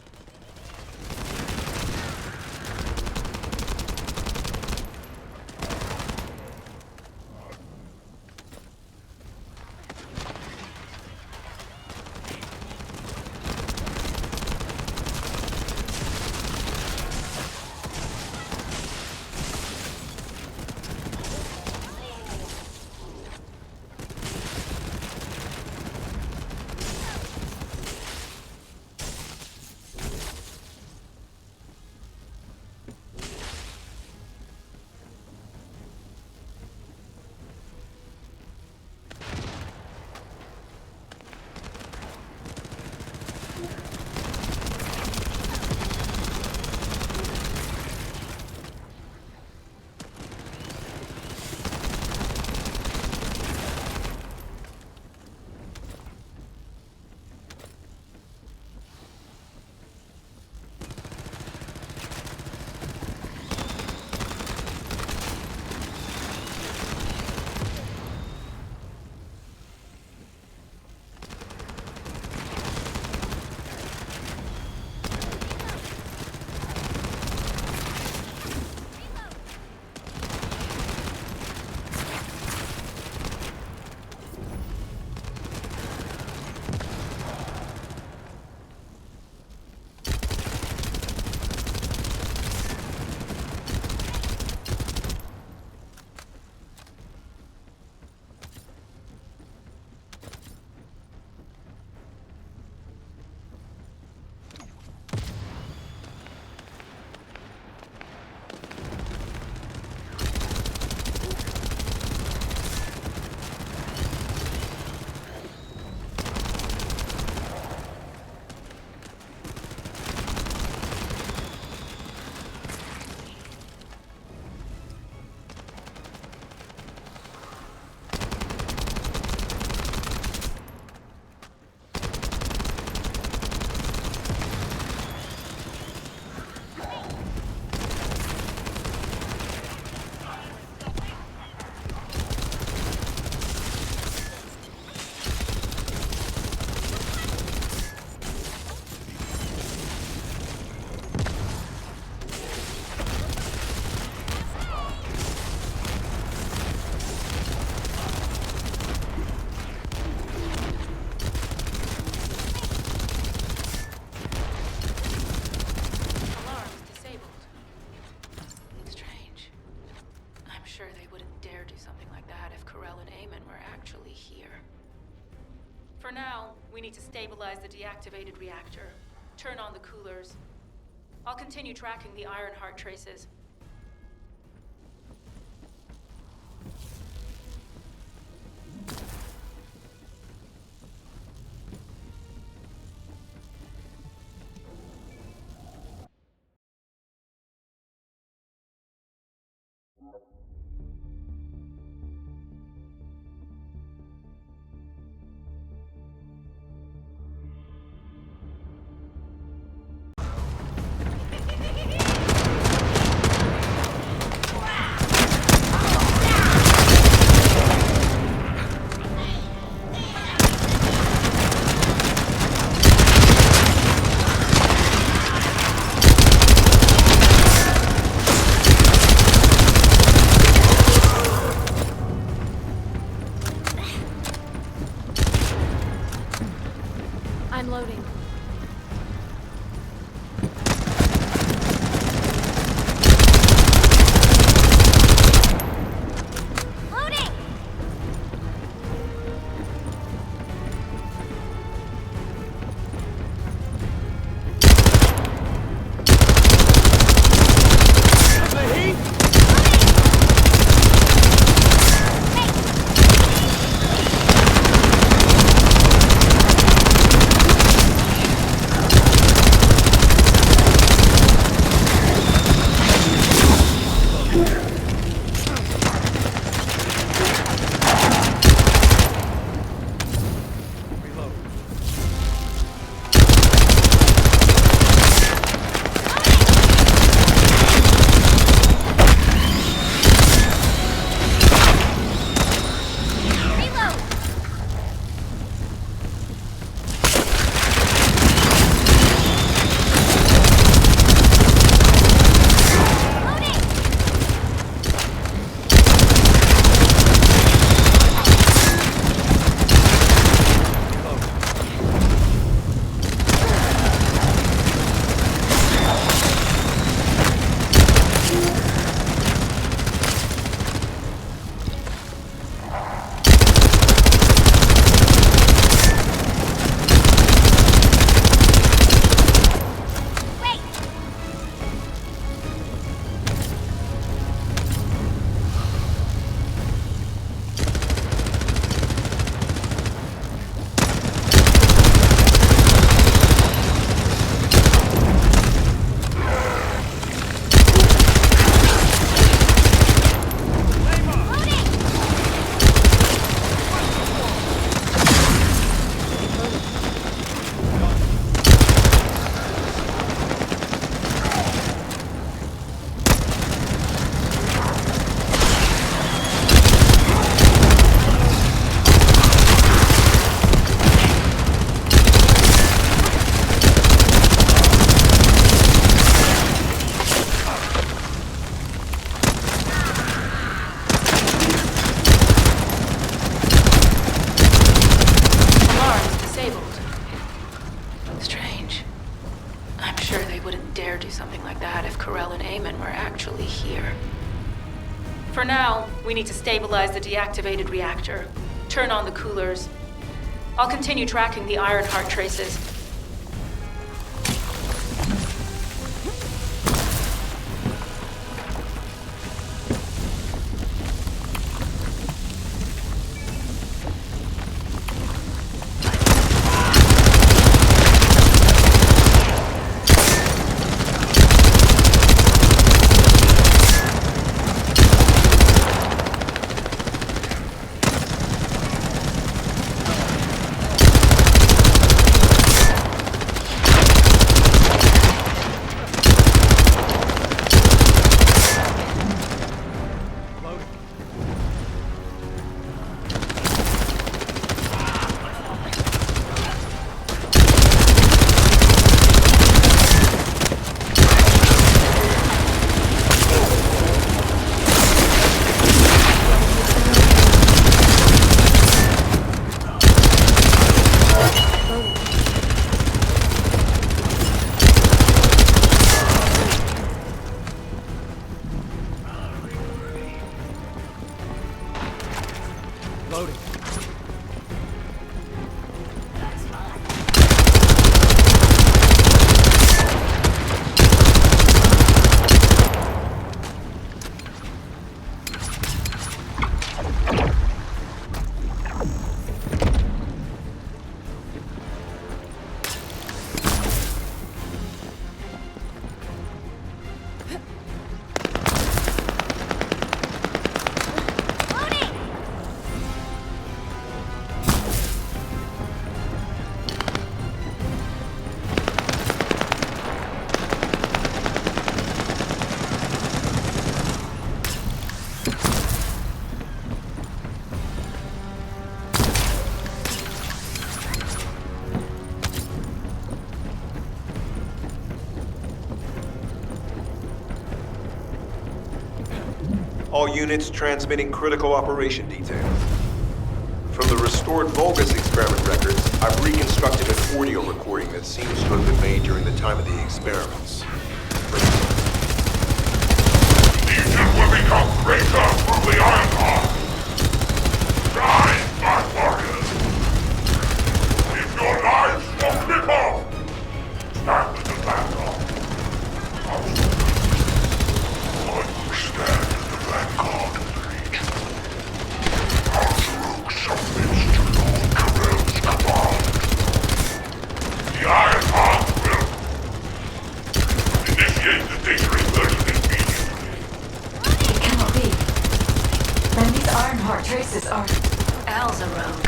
For now, we need to stabilize the deactivated reactor, turn on the coolers. I'll continue tracking the Ironheart traces. For now, we need to stabilize the deactivated reactor, turn on the coolers. I'll continue tracking the Ironheart traces. All units transmitting critical operation details. From the restored Vulgus experiment records, I've reconstructed an audio recording that seems to have been made during the time of the experiments. Legion will become greater through the Ironheart. Rise, my warriors! If your lives won't slip off, stand in the vanguard. Stand in the vanguard of the Legion. Our submits to Lord Carell's command. The Ironheart will initiate the data inversion immediately. It cannot be. Then these Ironheart traces are... Al's a rogue.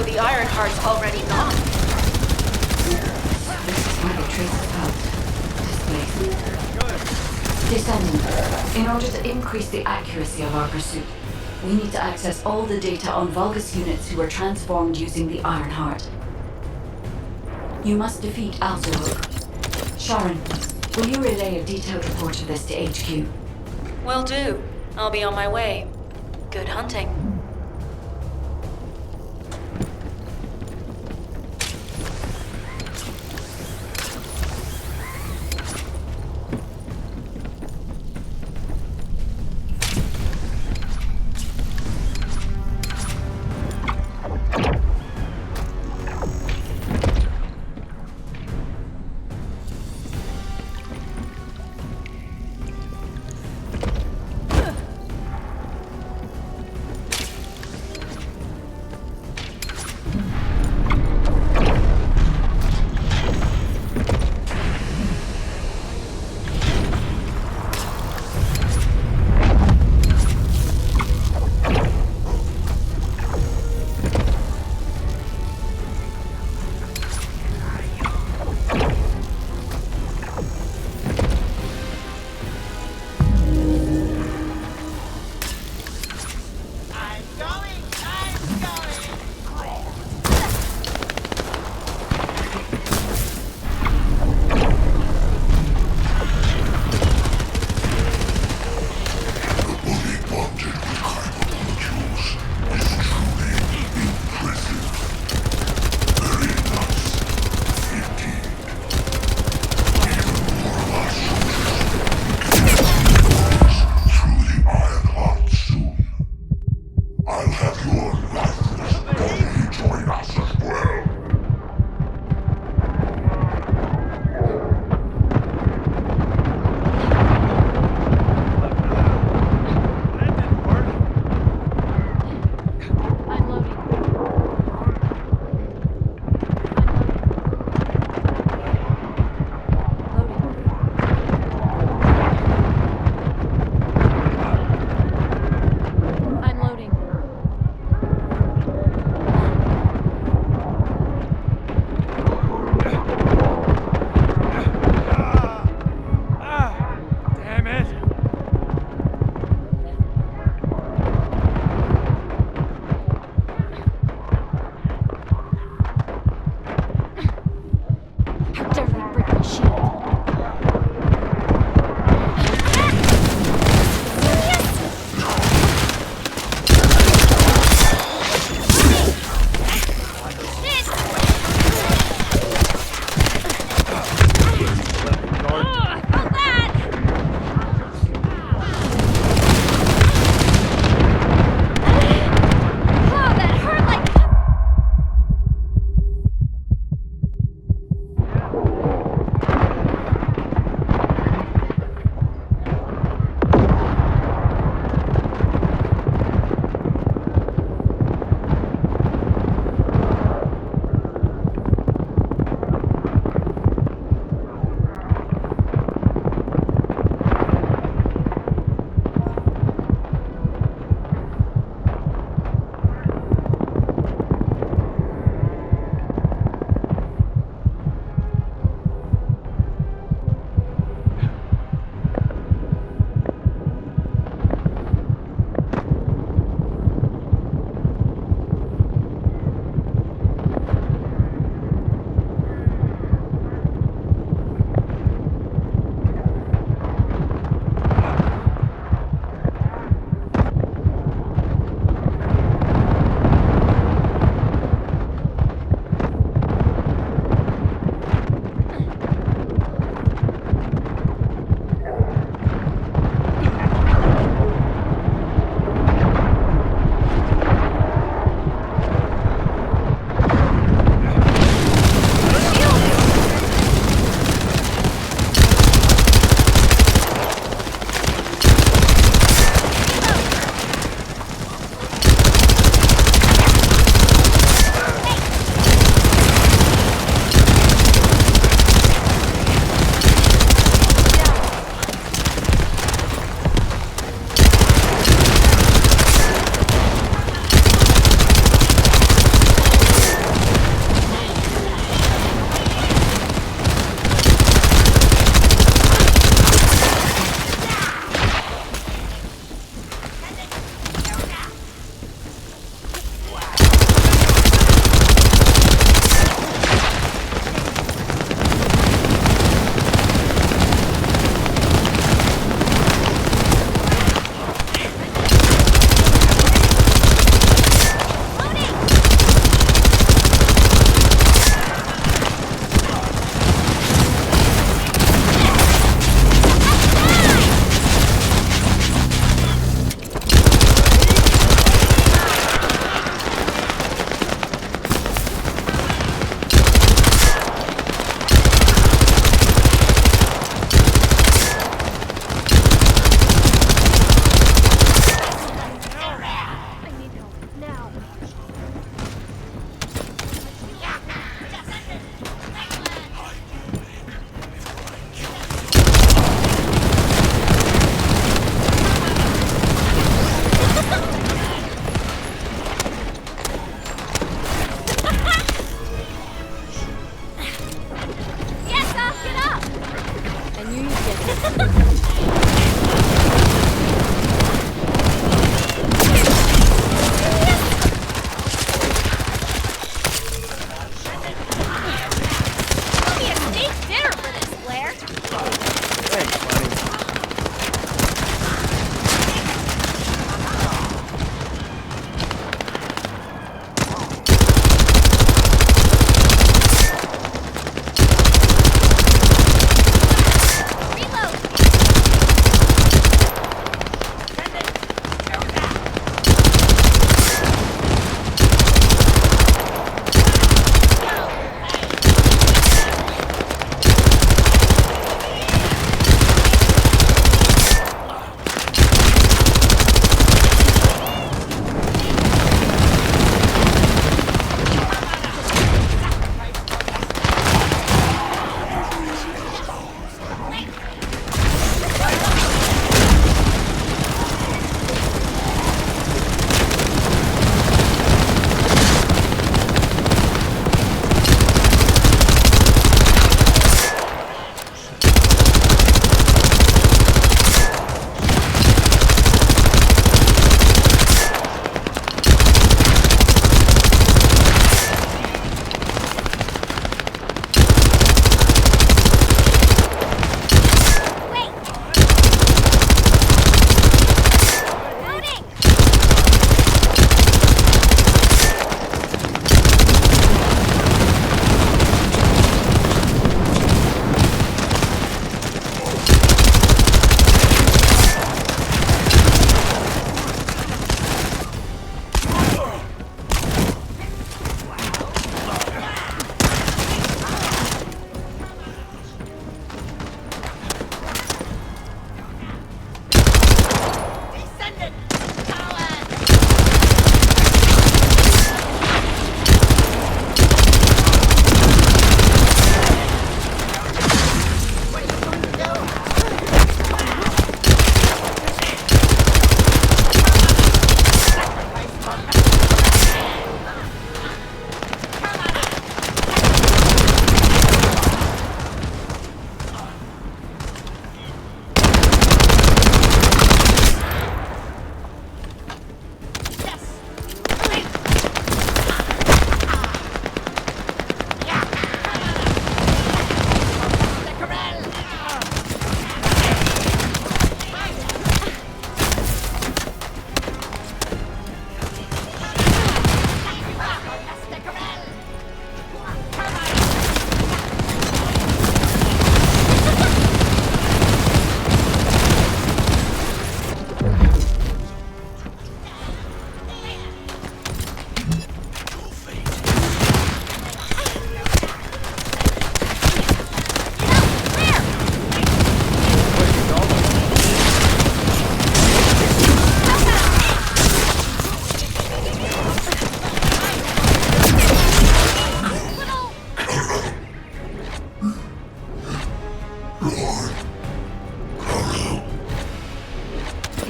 The Ironheart's already gone. This is where the traces out. Displaced. Descendant, in order to increase the accuracy of our pursuit, we need to access all the data on Vulgus units who were transformed using the Ironheart. You must defeat Alzarok. Sharon, will you relay a detailed report of this to HQ? Will do. I'll be on my way. Good hunting.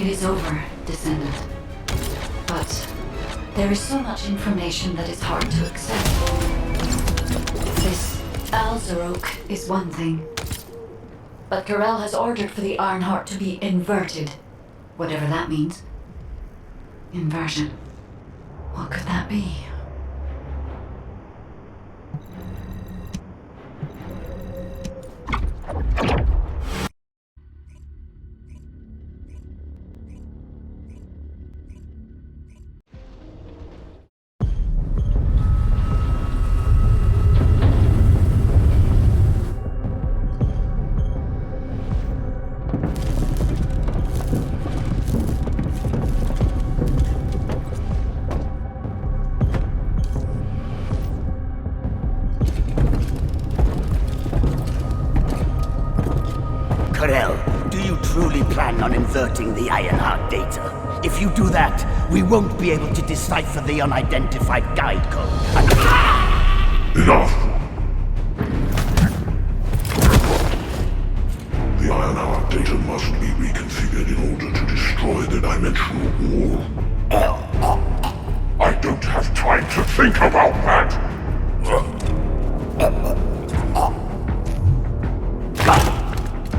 It is over, Descendant. But there is so much information that is hard to accept. This Alzarok is one thing. But Karel has ordered for the Ironheart to be inverted. Whatever that means. Inversion. What could that be? Do you truly plan on inverting the Ironheart data? If you do that, we won't be able to decipher the unidentified guide code. Enough! The Ironheart data must be reconfigured in order to destroy the dimensional wall. I don't have time to think about that!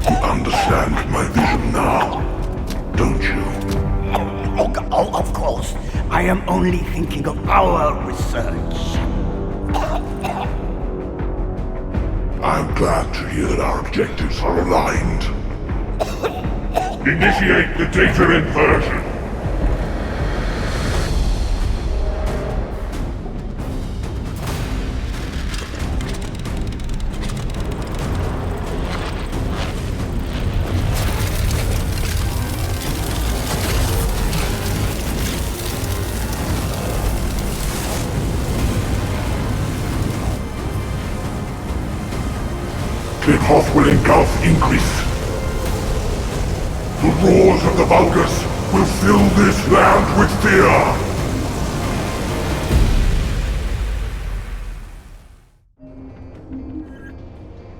You understand my vision now, don't you? Oh, of course. I am only thinking of our research. I'm glad to hear that our objectives are aligned. Initiate the data inversion. Kickoff will engulf increase. The roars of the Vulgus will fill this land with fear!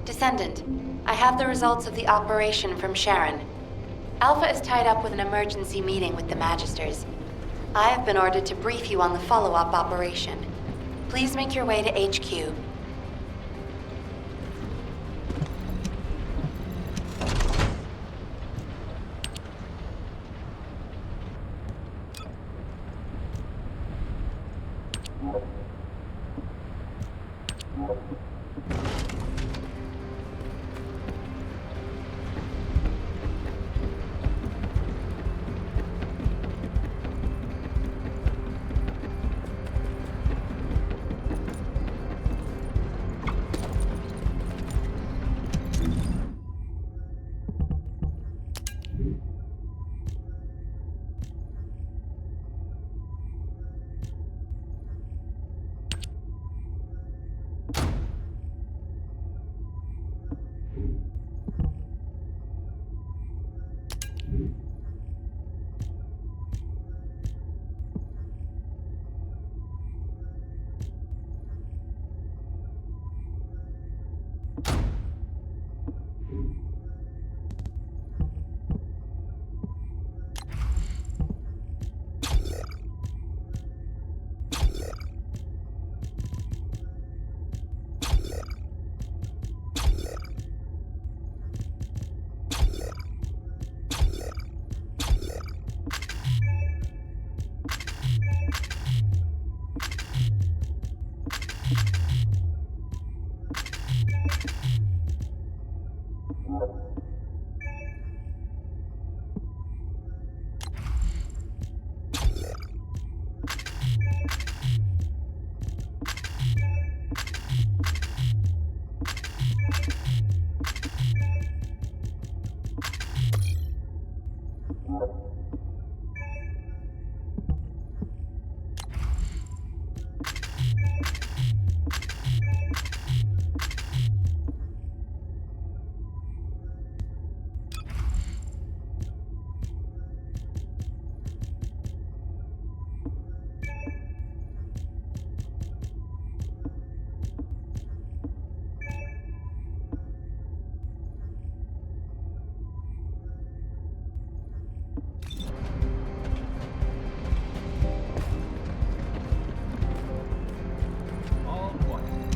Descendant, I have the results of the operation from Sharon. Alpha is tied up with an emergency meeting with the Magisters. I have been ordered to brief you on the follow-up operation. Please make your way to HQ.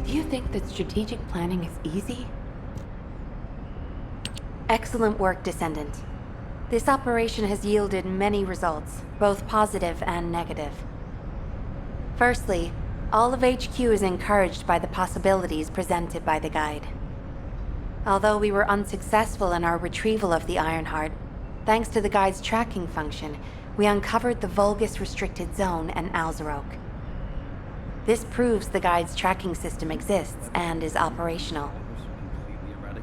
Do you think that strategic planning is easy? Excellent work, Descendant. This operation has yielded many results, both positive and negative. Firstly, all of HQ is encouraged by the possibilities presented by the guide. Although we were unsuccessful in our retrieval of the Ironheart, thanks to the guide's tracking function, we uncovered the Vulgus restricted zone and Alzarok. This proves the guide's tracking system exists and is operational.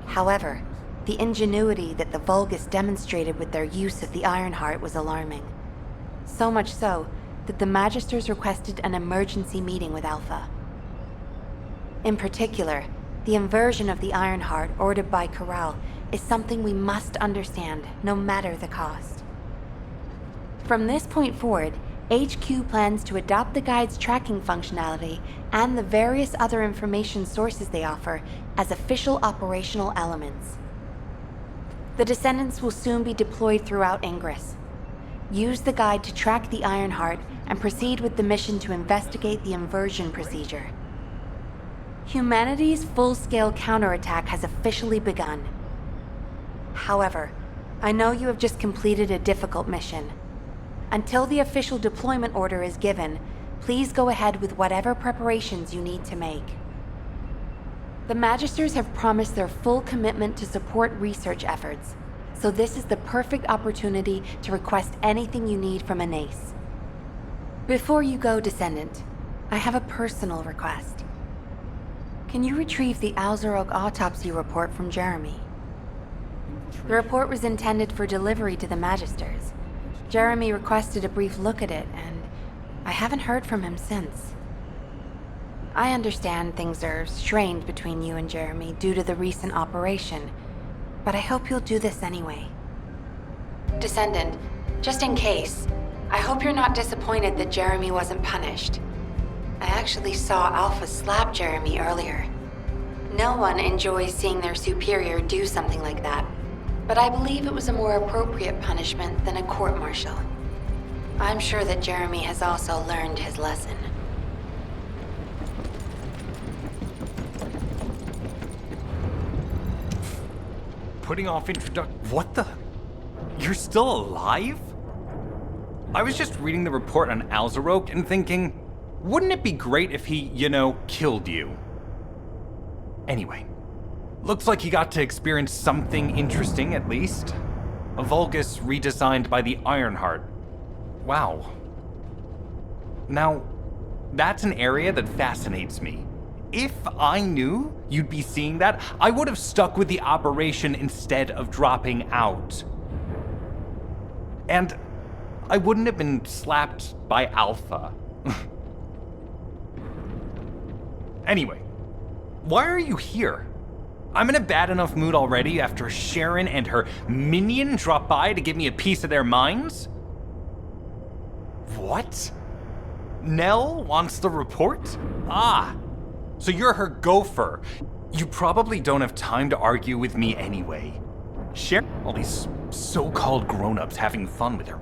However, the ingenuity that the Vulgus demonstrated with their use of the Ironheart was alarming. So much so that the Magisters requested an emergency meeting with Alpha. In particular, the inversion of the Ironheart ordered by Corral is something we must understand, no matter the cost. From this point forward, HQ plans to adopt the guide's tracking functionality and the various other information sources they offer as official operational elements. The Descendants will soon be deployed throughout Ingress. Use the guide to track the Ironheart and proceed with the mission to investigate the inversion procedure. Humanity's full-scale counterattack has officially begun. However, I know you have just completed a difficult mission. Until the official deployment order is given, please go ahead with whatever preparations you need to make. The Magisters have promised their full commitment to support research efforts, so this is the perfect opportunity to request anything you need from an ace. Before you go, Descendant, I have a personal request. Can you retrieve the Alzarok autopsy report from Jeremy? The report was intended for delivery to the Magisters. Jeremy requested a brief look at it, and I haven't heard from him since. I understand things are strained between you and Jeremy due to the recent operation, but I hope you'll do this anyway. Descendant, just in case, I hope you're not disappointed that Jeremy wasn't punished. I actually saw Alpha slap Jeremy earlier. No one enjoys seeing their superior do something like that, but I believe it was a more appropriate punishment than a court-martial. I'm sure that Jeremy has also learned his lesson. Putting off What the? You're still alive? I was just reading the report on Alzarok and thinking, wouldn't it be great if he, killed you? Anyway, looks like you got to experience something interesting at least. A Vulgus redesigned by the Ironheart. Wow. Now, that's an area that fascinates me. If I knew you'd be seeing that, I would have stuck with the operation instead of dropping out. And I wouldn't have been slapped by Alpha. Anyway, why are you here? I'm in a bad enough mood already after Sharon and her minion drop by to give me a piece of their minds? What? Nell wants the report? Ah, so you're her gopher. You probably don't have time to argue with me anyway. Sharon, all these so-called grown-ups having fun with her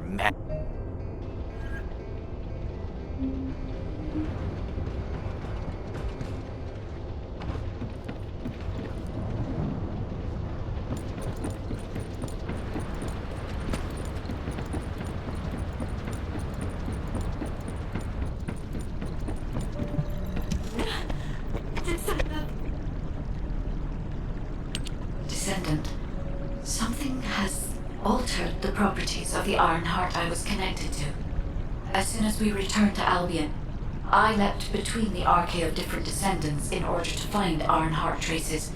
Descendant, something has altered the properties of the Ironheart I was connected to. As soon as we returned to Albion, I leapt between the arcade of different descendants in order to find Ironheart traces.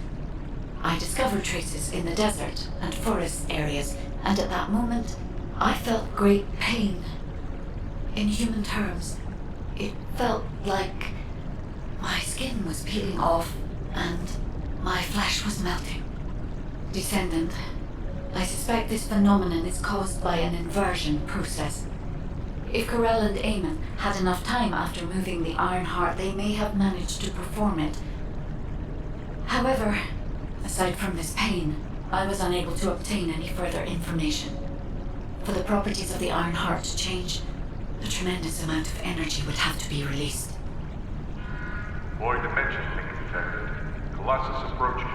I discovered traces in the desert and forest areas, and at that moment, I felt great pain. In human terms, it felt like my skin was peeling off and my flesh was melting. Descendant, I suspect this phenomenon is caused by an inversion process. If Corell and Eamon had enough time after moving the Ironheart, they may have managed to perform it. However, aside from this pain, I was unable to obtain any further information. For the properties of the Ironheart to change, a tremendous amount of energy would have to be released. Void dimension link detected. Colossus approaching.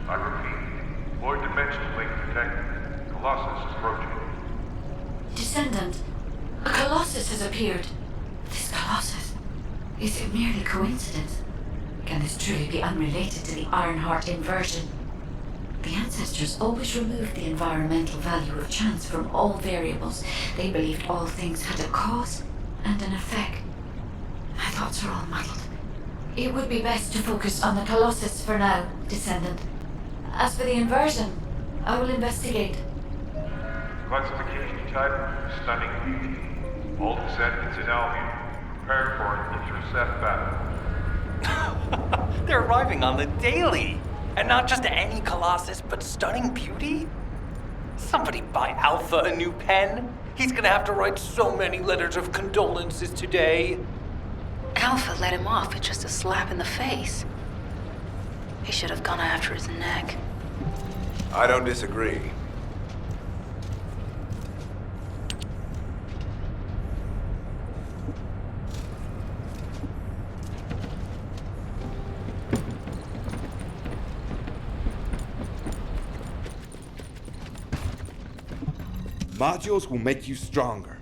I repeat, void dimension link detected. Colossus approaching. Descendant, a Colossus has appeared. This Colossus, is it merely coincidence? Can this truly be unrelated to the Ironheart inversion? The ancestors always removed the environmental value of chance from all variables. They believed all things had a cause and an effect. My thoughts are all muddled. It would be best to focus on the Colossus for now, Descendant. As for the inversion, I will investigate. Classification type, stunning beauty. All descendants in Albion, prepare for an intercept battle. They're arriving on the daily. And not just any Colossus, but stunning beauty? Somebody buy Alpha a new pen. He's gonna have to write so many letters of condolences today. Alpha let him off with just a slap in the face. He should have gone after his neck. I don't disagree. modules will make you stronger.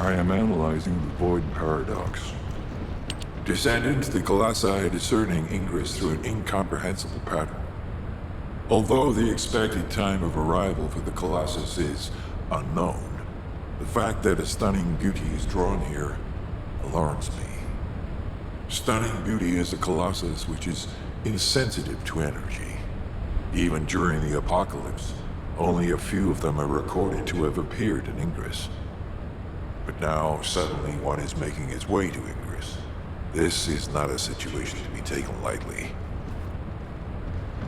I am analyzing the void paradox. Descendant, the Colossi are discerning ingress through an incomprehensible pattern. Although the expected time of arrival for the Colossus is unknown, the fact that a stunning beauty is drawn here alarms me. Stunning beauty is a Colossus which is insensitive to energy. Even during the apocalypse, only a few of them are recorded to have appeared in Ingress. But now, suddenly, one is making its way to Ingress. This is not a situation to be taken lightly.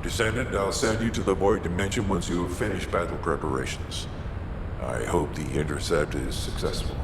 Descendant, I'll send you to the Void Dimension once you have finished battle preparations. I hope the intercept is successful.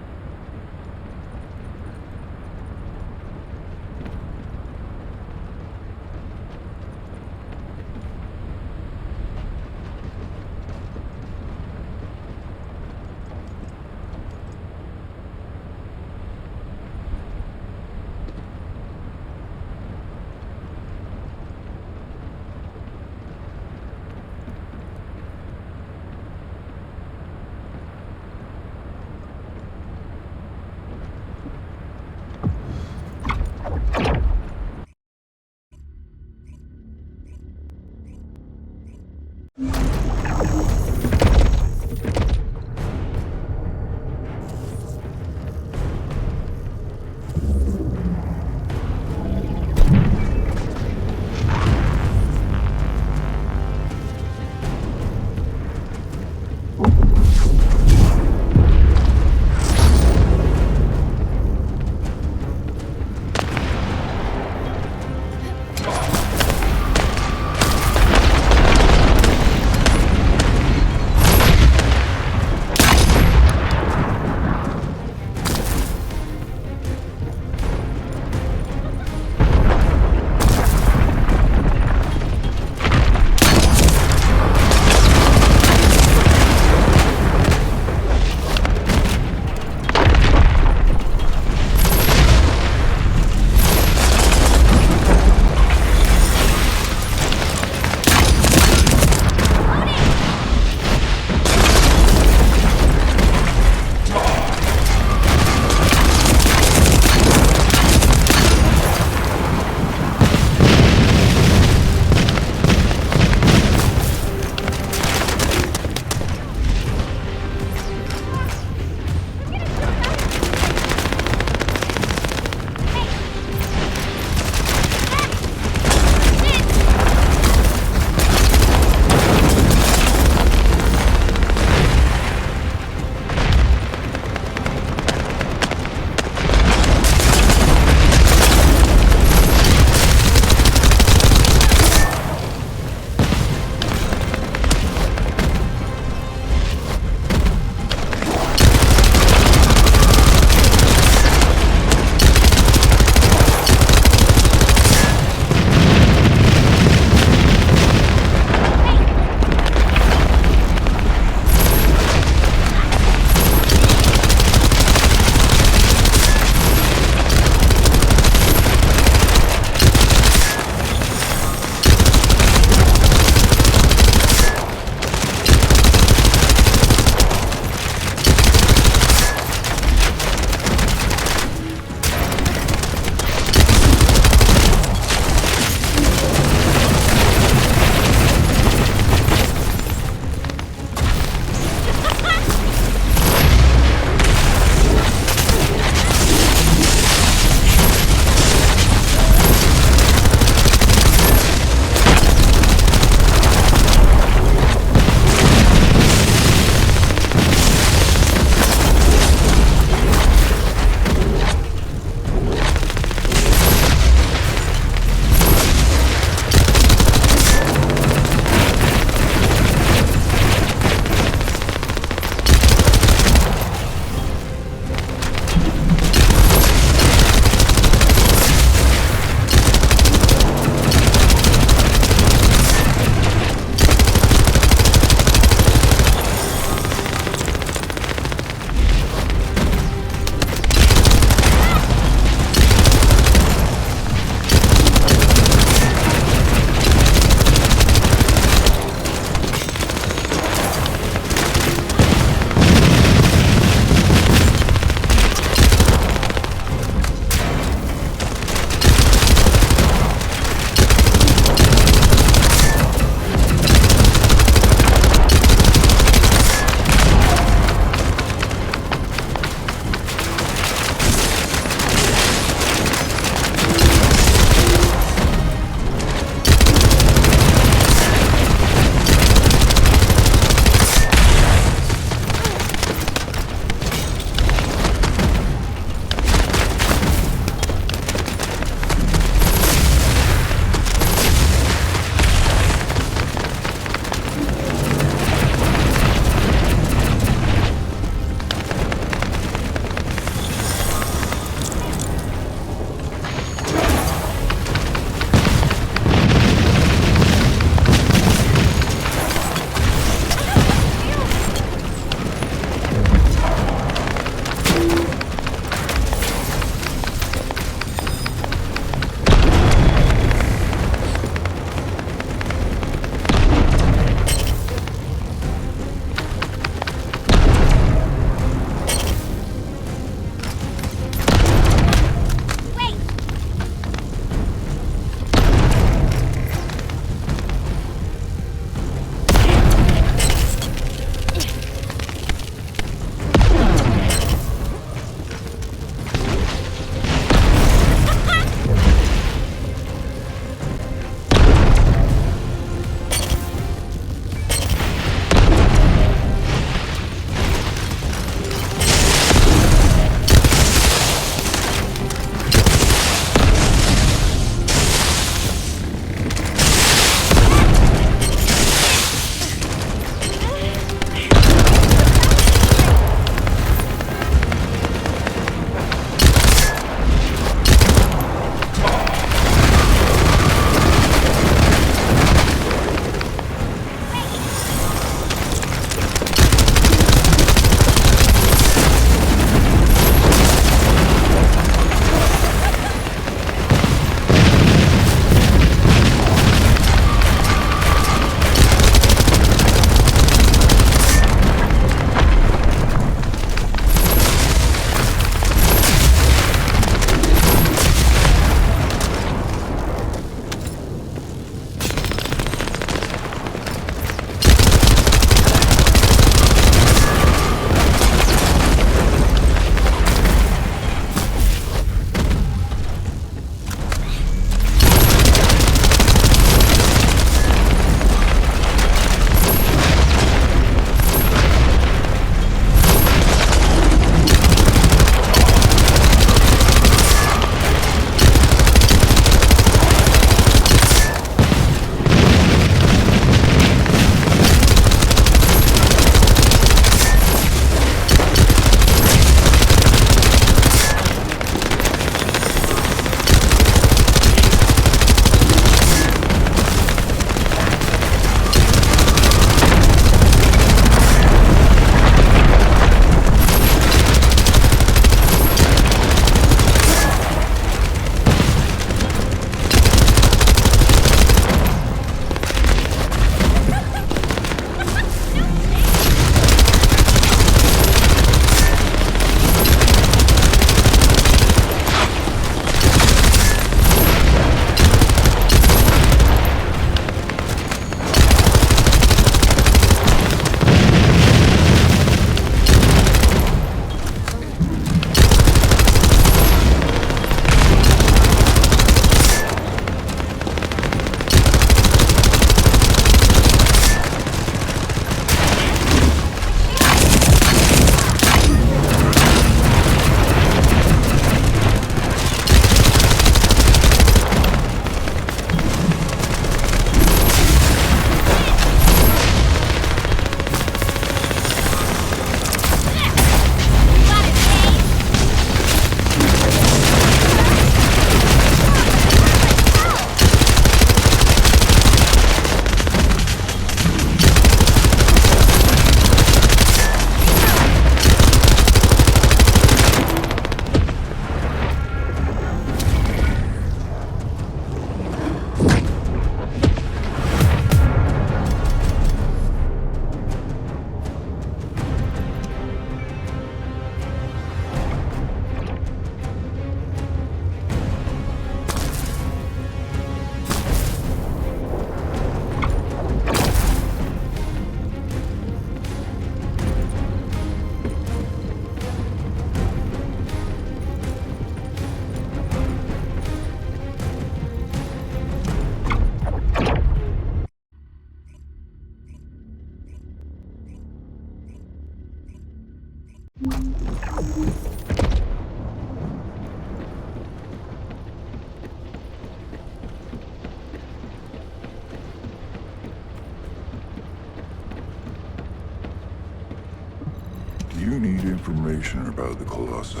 information about the Colossi.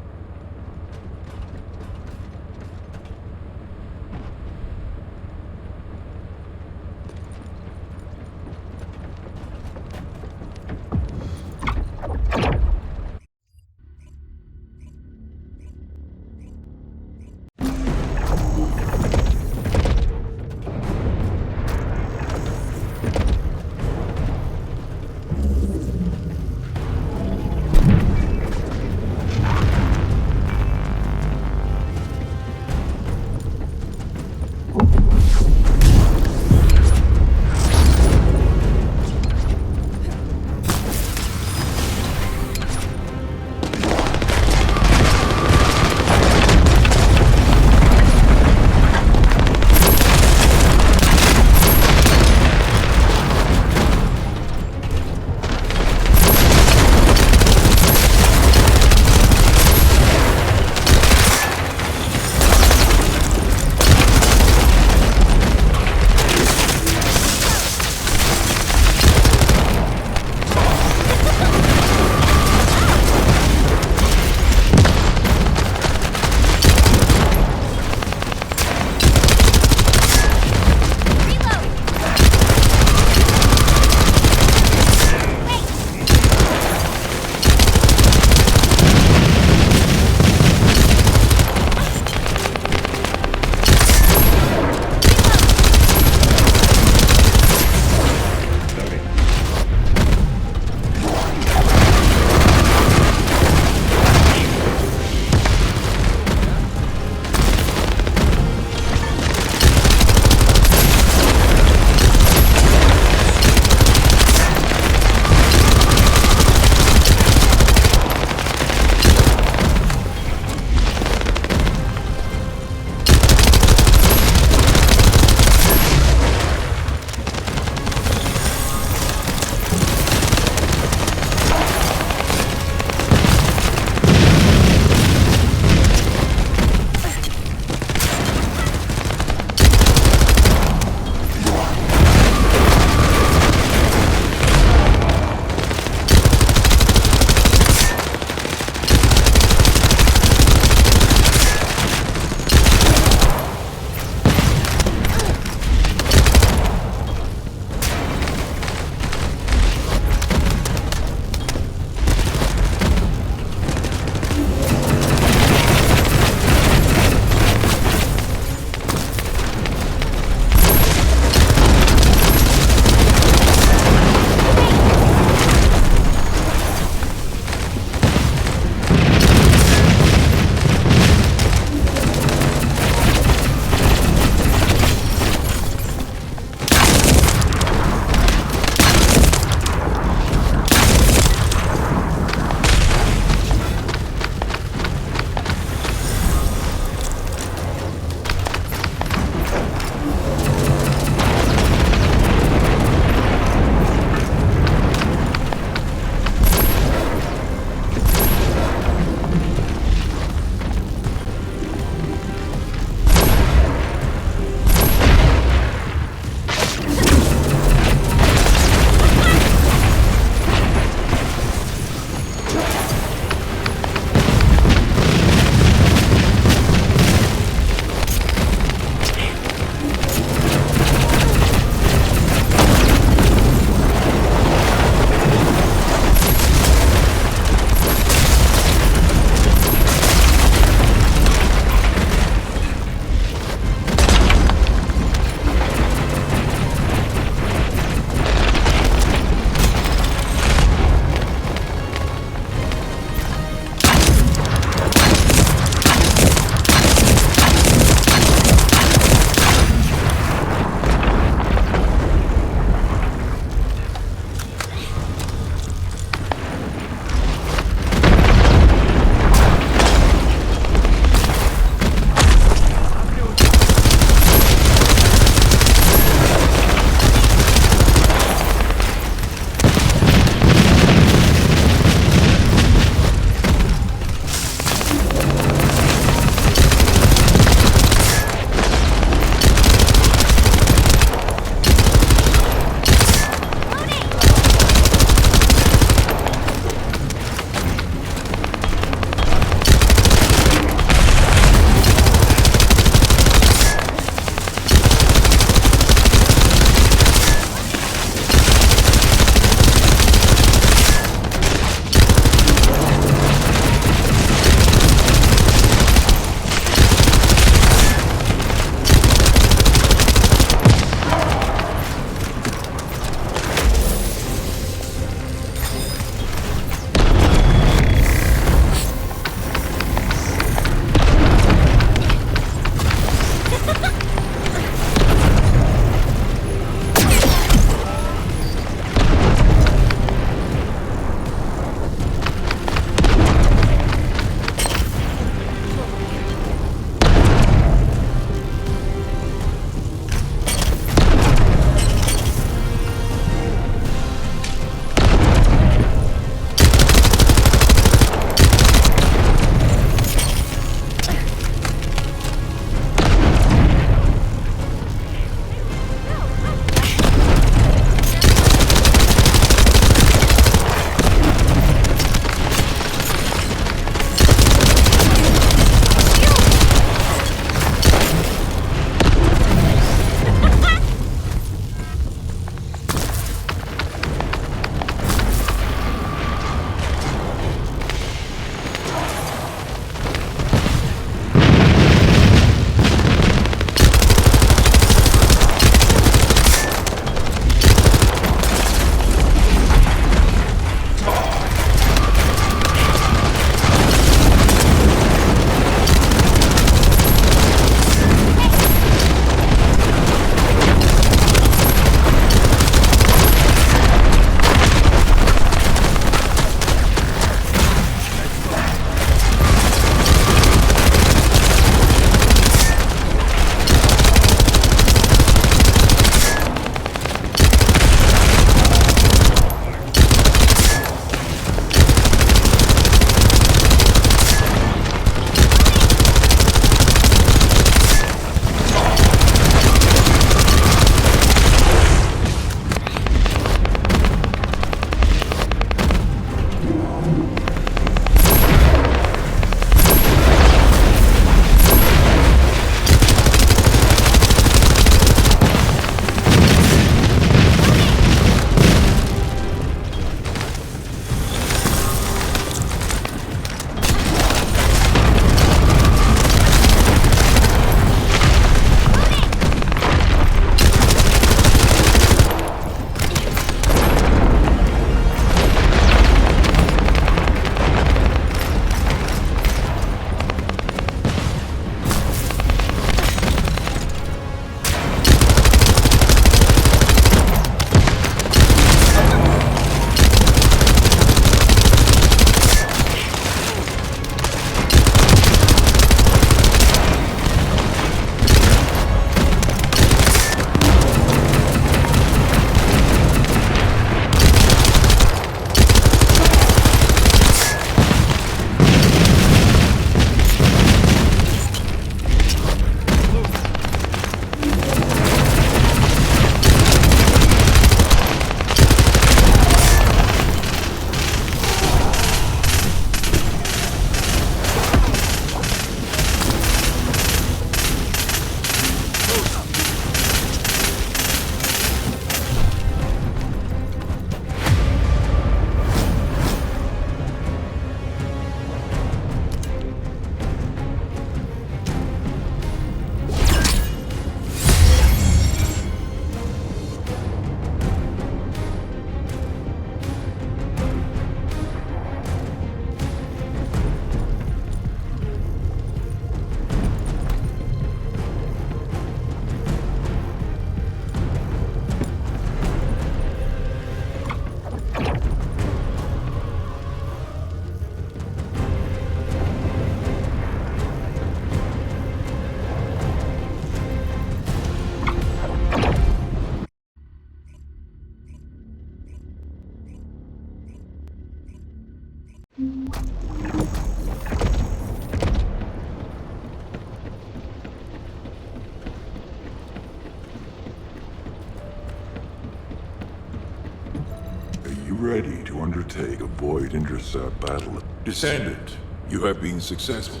undertake a void intercept battle. Descendant, you have been successful.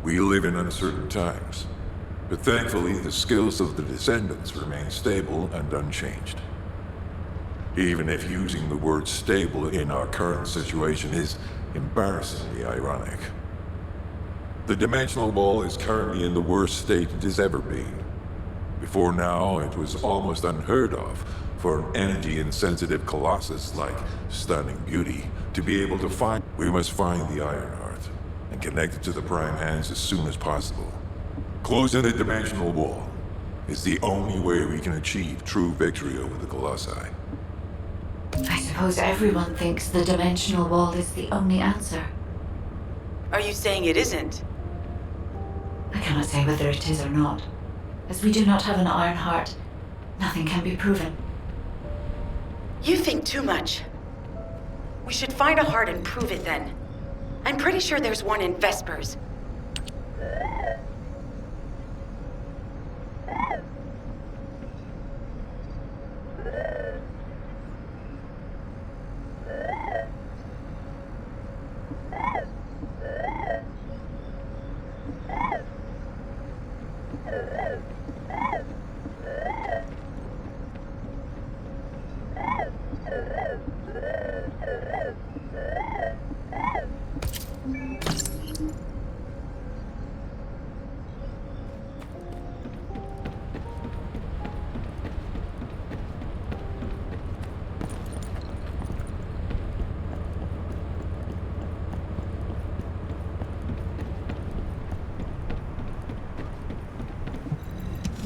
We live in uncertain times, but thankfully the skills of the Descendants remain stable and unchanged. Even if using the word stable in our current situation is embarrassingly ironic. The dimensional wall is currently in the worst state it has ever been. Before now, it was almost unheard of for an energy-insensitive colossus like Stunning Beauty to be able to find... We must find the Ironheart and connect it to the Prime Hands as soon as possible. Closing the dimensional wall is the only way we can achieve true victory over the Colossi. I suppose everyone thinks the dimensional wall is the only answer. Are you saying it isn't? I cannot say whether it is or not. As we do not have an Ironheart, nothing can be proven. You think too much. We should find a heart and prove it then. I'm pretty sure there's one in Vespers.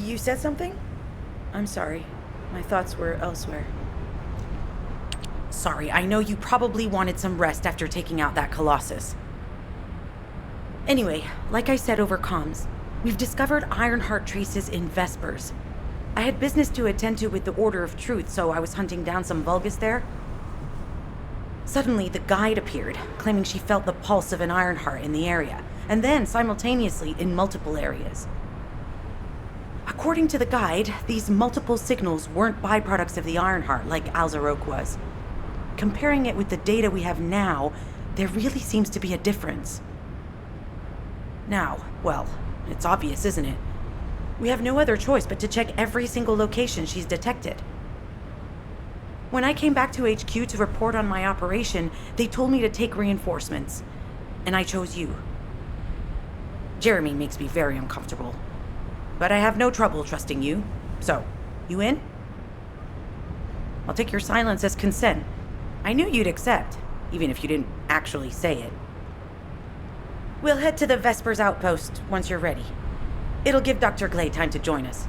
You said something? I'm sorry. My thoughts were elsewhere. Sorry, I know you probably wanted some rest after taking out that Colossus. Anyway, like I said over comms, we've discovered Ironheart traces in Vespers. I had business to attend to with the Order of Truth, so I was hunting down some Vulgus there. Suddenly, the guide appeared, claiming she felt the pulse of an Ironheart in the area, and then simultaneously in multiple areas. According to the guide, these multiple signals weren't byproducts of the Ironheart like Alzarok was. Comparing it with the data we have now, there really seems to be a difference. Now, well, it's obvious, isn't it? We have no other choice but to check every single location she's detected. When I came back to HQ to report on my operation, they told me to take reinforcements, and I chose you. Jeremy makes me very uncomfortable. But I have no trouble trusting you. So, you in? I'll take your silence as consent. I knew you'd accept, even if you didn't actually say it. We'll head to the Vespers outpost once you're ready. It'll give Dr. Glay time to join us.